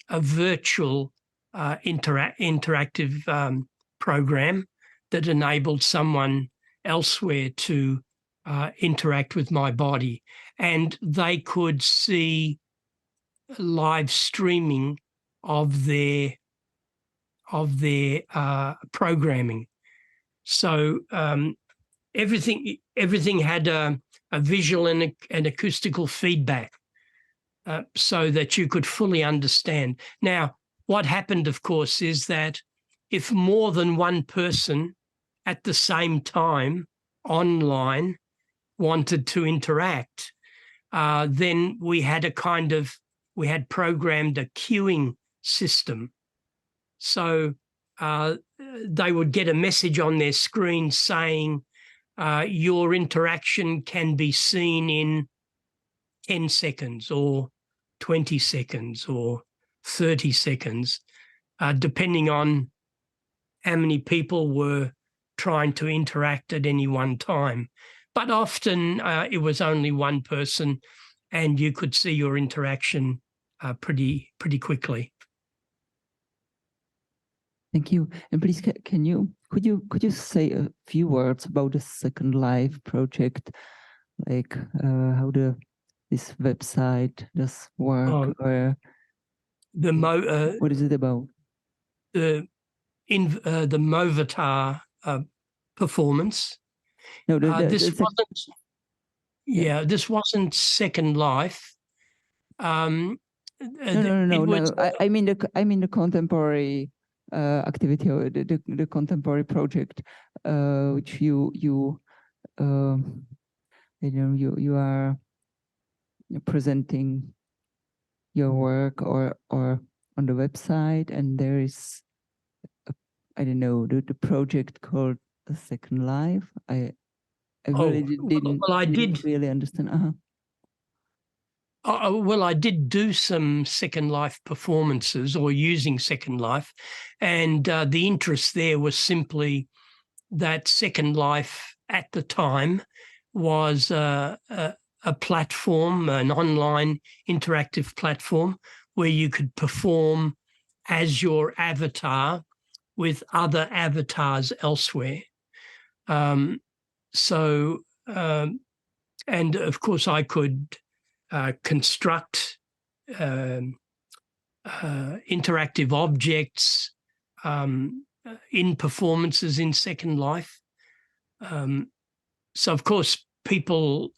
a virtual interactive program that enabled someone elsewhere to interact with my body, and they could see live streaming of their programming. So everything had a visual and acoustical feedback, so that you could fully understand. Now, what happened, of course, is that if more than one person at the same time online wanted to interact, then we had programmed a queuing system. So they would get a message on their screen saying, your interaction can be seen in 10 seconds or 20 seconds or 30 seconds, depending on how many people were trying to interact at any one time. But often it was only one person, and you could see your interaction pretty quickly. Thank you. And please, could you say a few words about the Second Life project, like how this website does work, or what is it about? The Movatar performance. No, this wasn't Second Life. No. I mean the contemporary activity, or the contemporary project, which you are presenting your work or on the website, and there is the project called The Second Life. I really didn't really understand. Well, I did do some Second Life performances, or using Second Life, and the interest there was simply that Second Life at the time was a platform, an online interactive platform where you could perform as your avatar with other avatars elsewhere. And of course I could construct interactive objects in performances in Second Life. So of course people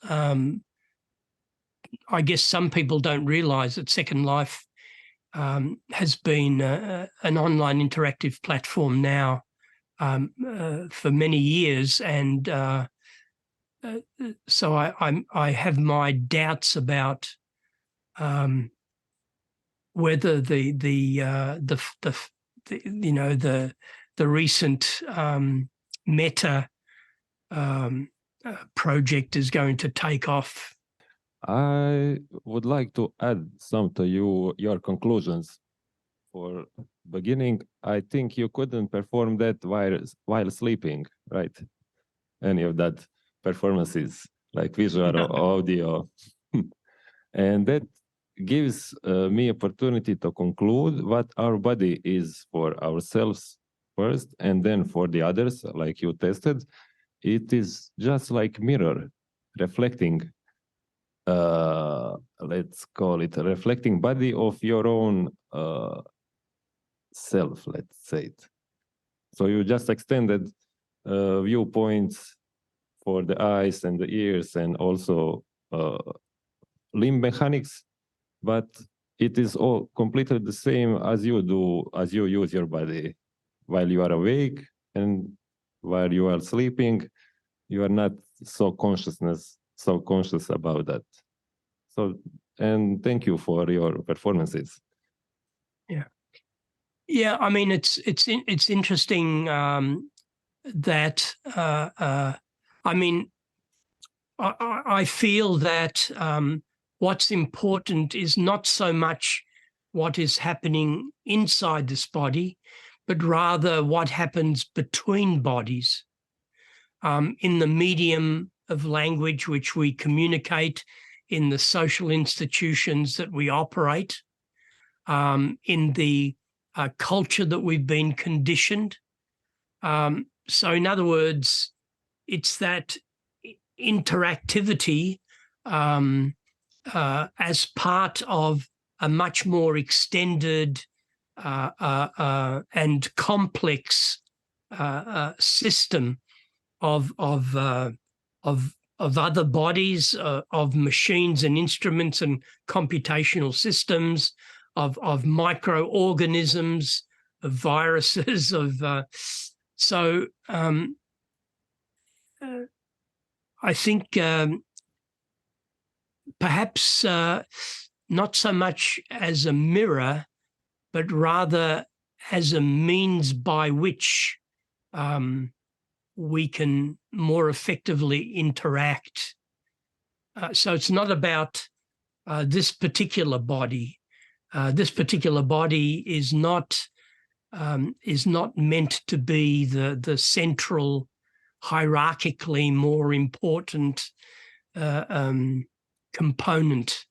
I guess some people don't realize that Second Life has been an online interactive platform now for many years, and so I have my doubts about whether the recent Meta project is going to take off. I would like to add some to your conclusions. For beginning, I think you couldn't perform that while sleeping, right? Any of that performances, like visual or audio. And that gives me opportunity to conclude what our body is for ourselves first, and then for the others, like you tested. It is just like mirror, reflecting, let's call it a reflecting body of your own self, let's say it. So you just extended viewpoints for the eyes and the ears and also limb mechanics, but it is all completely the same as you do, as you use your body while you are awake and while you are sleeping. You are not so conscious about that. So, and thank you for your performances. Yeah. I mean, it's interesting that I mean, I feel that what's important is not so much what is happening inside this body, but rather what happens between bodies in the medium of language which we communicate, in the social institutions that we operate, in the culture that we've been conditioned. So in other words, it's that interactivity as part of a much more extended and complex system of other bodies, of machines and instruments and computational systems, of microorganisms, of viruses, I think perhaps not so much as a mirror, but rather as a means by which we can more effectively interact. So it's not about this particular body. This particular body is not meant to be the central, hierarchically more important component.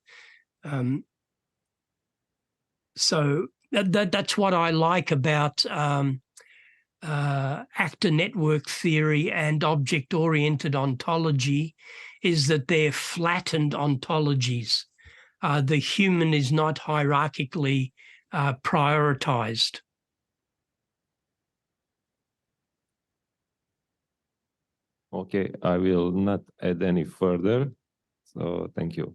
So that's what I like about actor network theory and object-oriented ontology, is that they're flattened ontologies. The human is not hierarchically prioritized. Okay, I will not add any further. So thank you.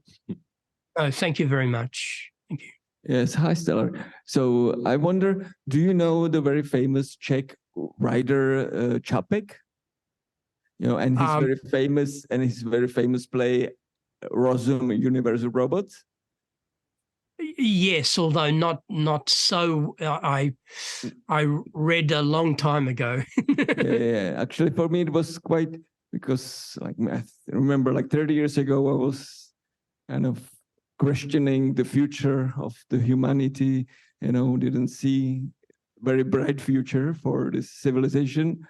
Thank you very much. Thank you. Yes, hi Stelarc. So I wonder, do you know the very famous Czech writer Čapek? You know, and his very famous play Rozum, Universal Robots. Yes, although not so. I read a long time ago. Yeah. Actually, for me, it was quite, because like I remember like 30 years ago, I was kind of questioning the future of the humanity. You know, didn't see very bright future for this civilization.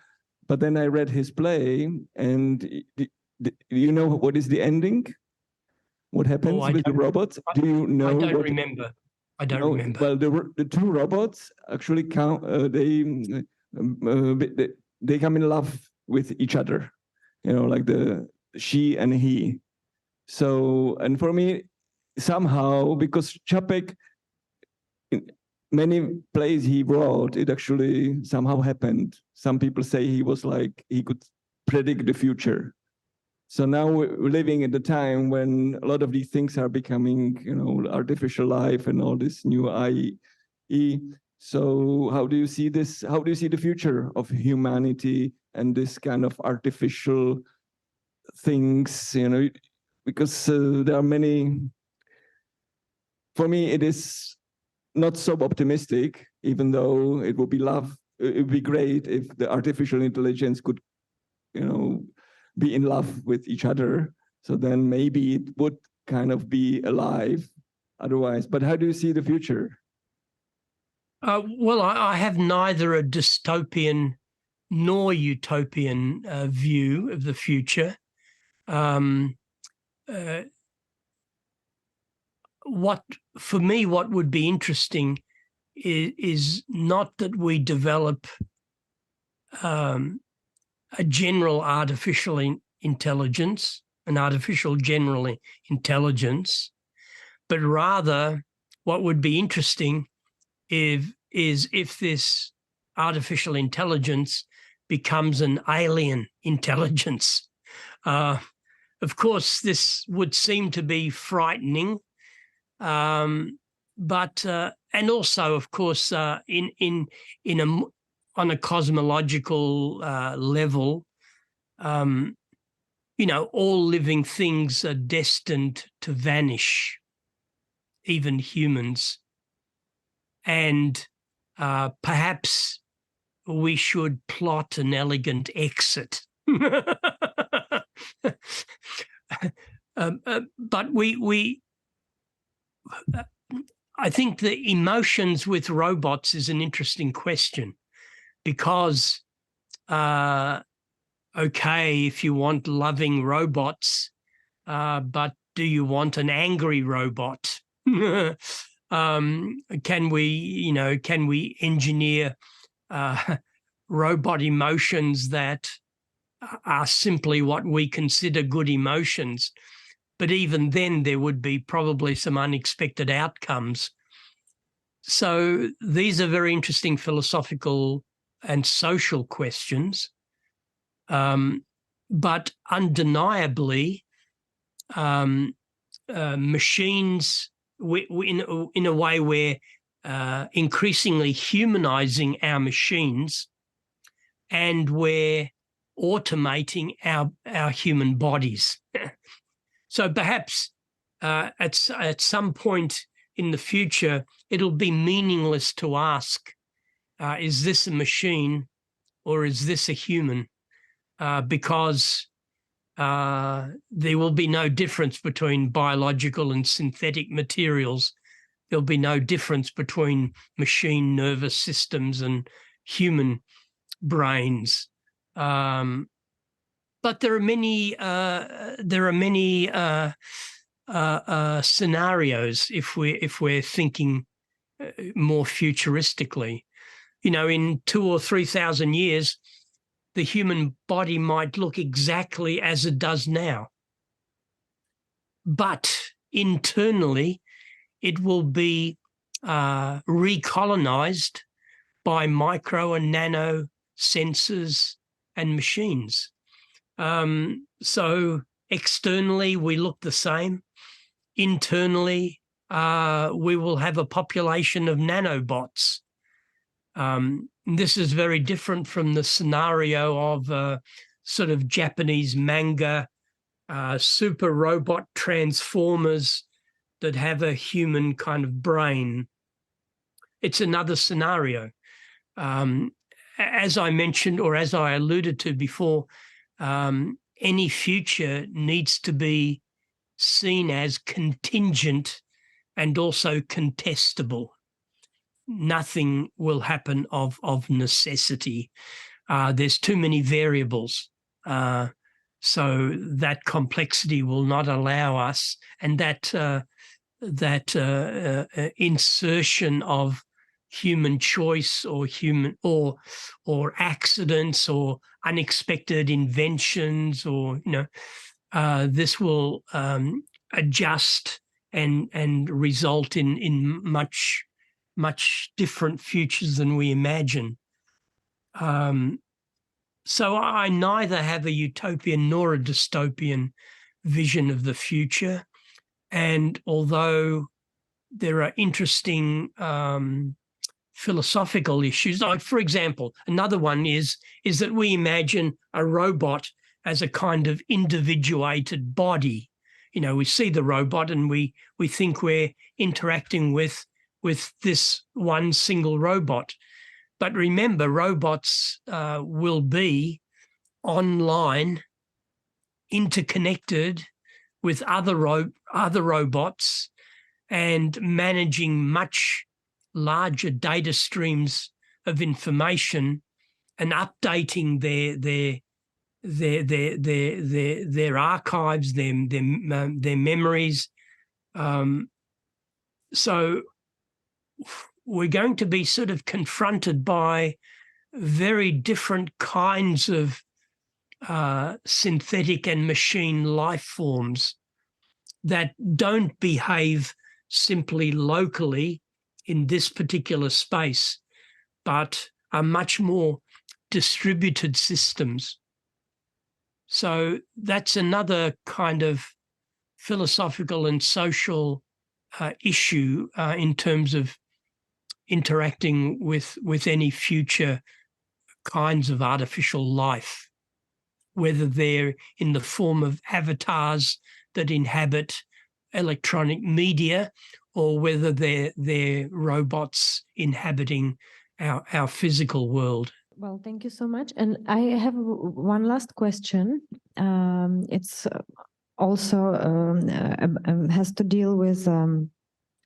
But then I read his play, and you know what is the ending? What happens with the robots? Do you know? I don't remember. I don't remember. Well, the two robots actually they come in love with each other. You know, like the she and he. So, and for me, somehow, because Čapek, in many plays he wrote, it actually somehow happened. Some people say he was like, he could predict the future. So now we're living at the time when a lot of these things are becoming, you know, artificial life and all this new IE. So how do you see this? How do you see the future of humanity and this kind of artificial things? You know, because there are many. For me, it is not so optimistic, even though it would be it would be great if the artificial intelligence could, you know, be in love with each other. So then maybe it would kind of be alive otherwise. But how do you see the future? Well, I have neither a dystopian nor utopian view of the future. For me, what would be interesting is not that we develop a general artificial intelligence, an artificial general intelligence, but rather what would be interesting is if this artificial intelligence becomes an alien intelligence. Of course, this would seem to be frightening, but and also, of course, on a cosmological level, you know, all living things are destined to vanish, even humans. And perhaps we should plot an elegant exit. But I think the emotions with robots is an interesting question, because, okay, if you want loving robots, but do you want an angry robot? Can we engineer robot emotions that are simply what we consider good emotions? But even then, there would be probably some unexpected outcomes. So these are very interesting philosophical and social questions. But undeniably, machines, in a way, we're increasingly humanizing our machines, and we're automating our human bodies. So perhaps at some point in the future, it'll be meaningless to ask, is this a machine or is this a human? Because there will be no difference between biological and synthetic materials. There'll be no difference between machine nervous systems and human brains. But there are many scenarios if we're thinking more futuristically. You know, in 2,000 or 3,000 years, the human body might look exactly as it does now, but internally, it will be recolonized by micro and nano sensors and machines. So externally, we look the same. Internally, we will have a population of nanobots. This is very different from the scenario of sort of Japanese manga, super robot transformers that have a human kind of brain. It's another scenario. As I mentioned, or as I alluded to before, any future needs to be seen as contingent and also contestable. Nothing will happen of necessity. There's too many variables. So that complexity will not allow us, and that insertion of human choice or accidents or unexpected inventions, or this will adjust and result in much different futures than we imagine. So I neither have a utopian nor a dystopian vision of the future. And although there are interesting philosophical issues, like, for example, another one is that we imagine a robot as a kind of individuated body. You know, we see the robot and we think we're interacting with this one single robot. But remember, robots will be online, interconnected with other robots, and managing much larger data streams of information and updating their archives, their memories. So we're going to be sort of confronted by very different kinds of synthetic and machine life forms that don't behave simply locally in this particular space, but are much more distributed systems. So that's another kind of philosophical and social issue in terms of interacting with any future kinds of artificial life, whether they're in the form of avatars that inhabit electronic media or whether they're robots inhabiting our physical world. Well, thank you so much. And I have one last question. It's also has to deal with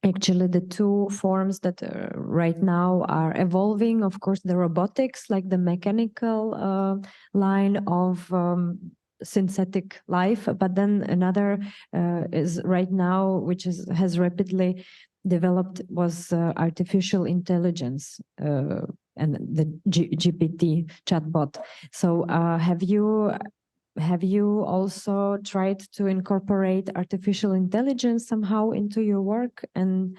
actually the two forms that right now are evolving. Of course, the robotics, like the mechanical line of synthetic life, but then another is right now, which has rapidly developed, was artificial intelligence and the GPT chatbot. So have you also tried to incorporate artificial intelligence somehow into your work? And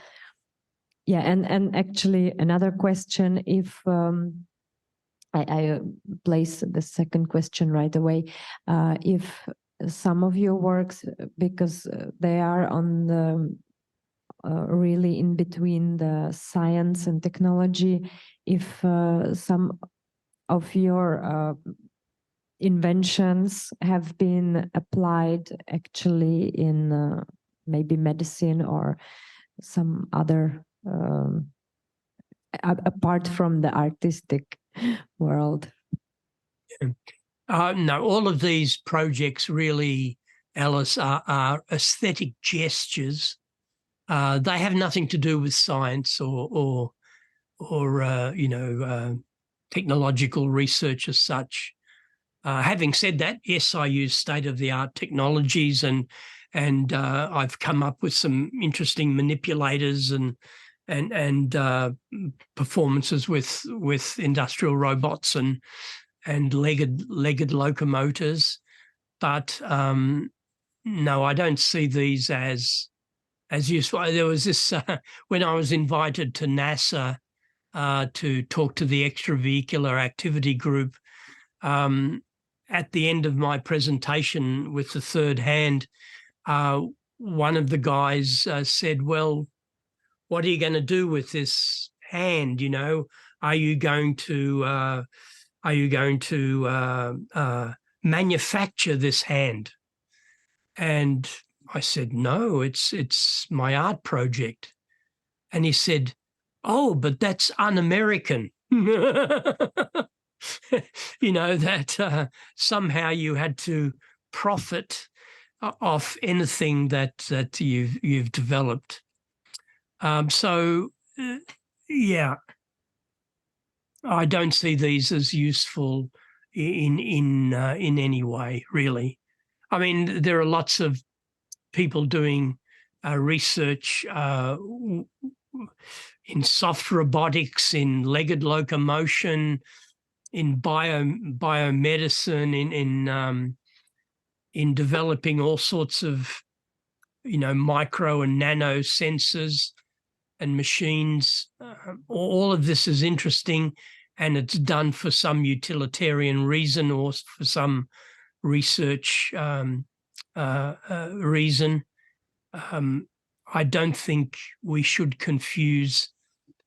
yeah, and actually another question, if I place the second question right away, if some of your works, because they are on the really in between the science and technology, if some of your inventions have been applied actually in maybe medicine or some other apart from the artistic world. No, all of these projects really, Alice, are aesthetic gestures. They have nothing to do with science or technological research as such. Having said that, yes, I use state-of-the-art technologies, and I've come up with some interesting manipulators and performances with industrial robots and legged locomotors. But no, I don't see these as useful. There was this when I was invited to NASA to talk to the extravehicular activity group. At the end of my presentation with the third hand, one of the guys said, "Well, what are you going to do with this hand? You know, are you going to manufacture this hand?" And I said, "No, it's my art project." And he said, "Oh, but that's un-American." You know, that somehow you had to profit off anything that you've developed. Yeah, I don't see these as useful in any way, really. I mean, there are lots of people doing research in soft robotics, in legged locomotion, in biomedicine, in developing all sorts of, micro and nano sensors and machines. All of this is interesting, and it's done for some utilitarian reason or for some research reason. I don't think we should confuse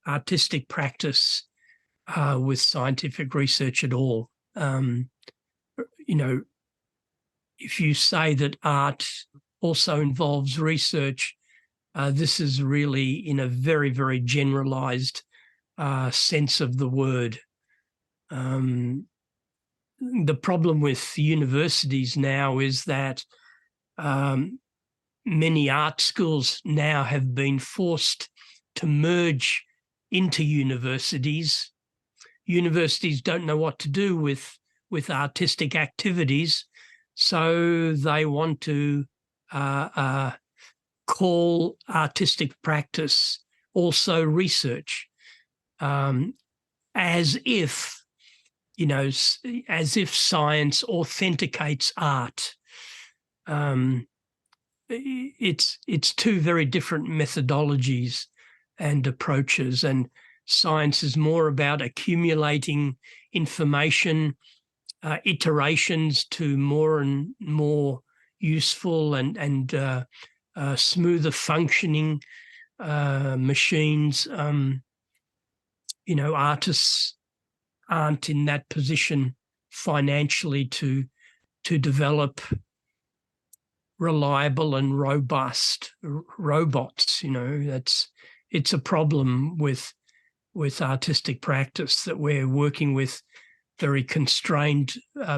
artistic practice with scientific research at all. You know, if you say that art also involves research, this is really in a very, very generalized sense of the word. The problem with universities now is that many art schools now have been forced to merge into universities. Universities don't know what to do with artistic activities, so they want to call artistic practice also research, as if, you know, as if science authenticates art. It's two very different methodologies and approaches, and science is more about accumulating information, iterations to more and more useful and smoother functioning machines. You know, artists aren't in that position financially to develop reliable and robust robots. You know, it's a problem with artistic practice that we're working with very constrained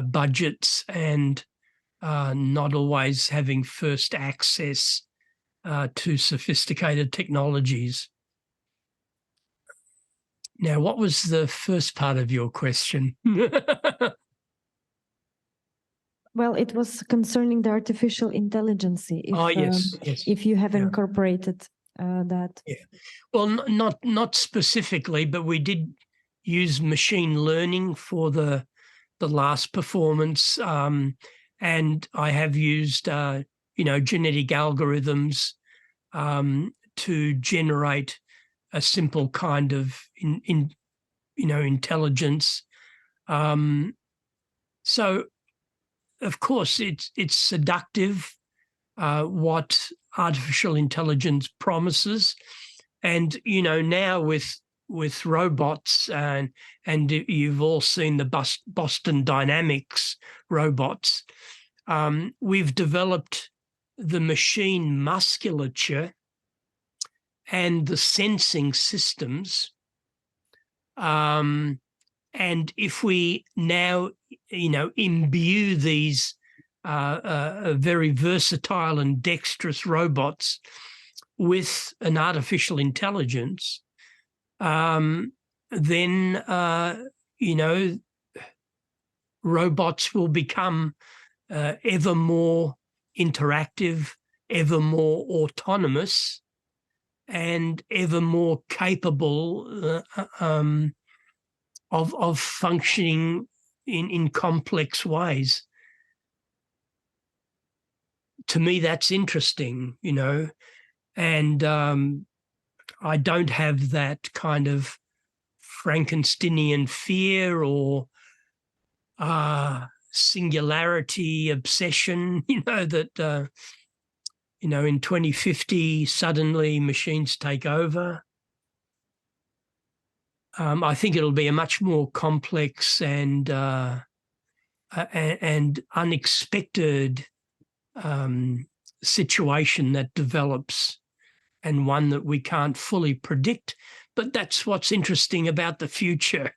budgets and not always having first access to sophisticated technologies. Now, what was the first part of your question? Well, it was concerning the artificial intelligence. Yes. If you have incorporated that. Yeah. Well, not specifically, but we did use machine learning for the last performance, and I have used genetic algorithms to generate a simple kind of intelligence. So, of course, it's seductive what artificial intelligence promises, and now with robots, and you've all seen the Boston Dynamics robots. We've developed the machine musculature and the sensing systems. And if we now, imbue these very versatile and dexterous robots with an artificial intelligence, then, robots will become ever more interactive, ever more autonomous, and ever more capable of functioning in complex ways. To me, that's interesting, and I don't have that kind of Frankensteinian fear or singularity obsession, that in 2050 suddenly machines take over. I think it'll be a much more complex and unexpected situation that develops, and one that we can't fully predict. But that's what's interesting about the future.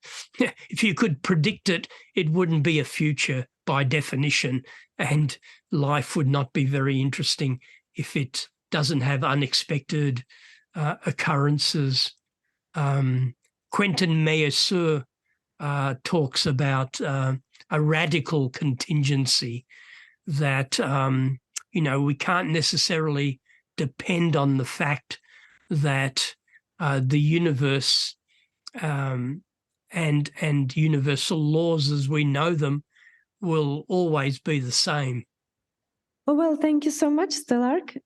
If you could predict it, it wouldn't be a future by definition, and life would not be very interesting if it doesn't have unexpected occurrences. Quentin Meillassoux talks about a radical contingency that, we can't necessarily depend on the fact that the universe and universal laws as we know them will always be the same. Oh, well, thank you so much, Stelarc,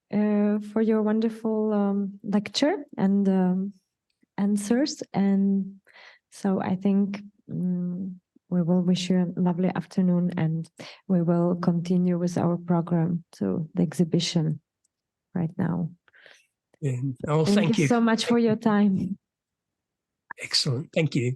for your wonderful lecture and answers. And so I think we will wish you a lovely afternoon, and we will continue with our program to the exhibition right now. Yeah. Oh, Thank you so much for your time. Excellent. Thank you.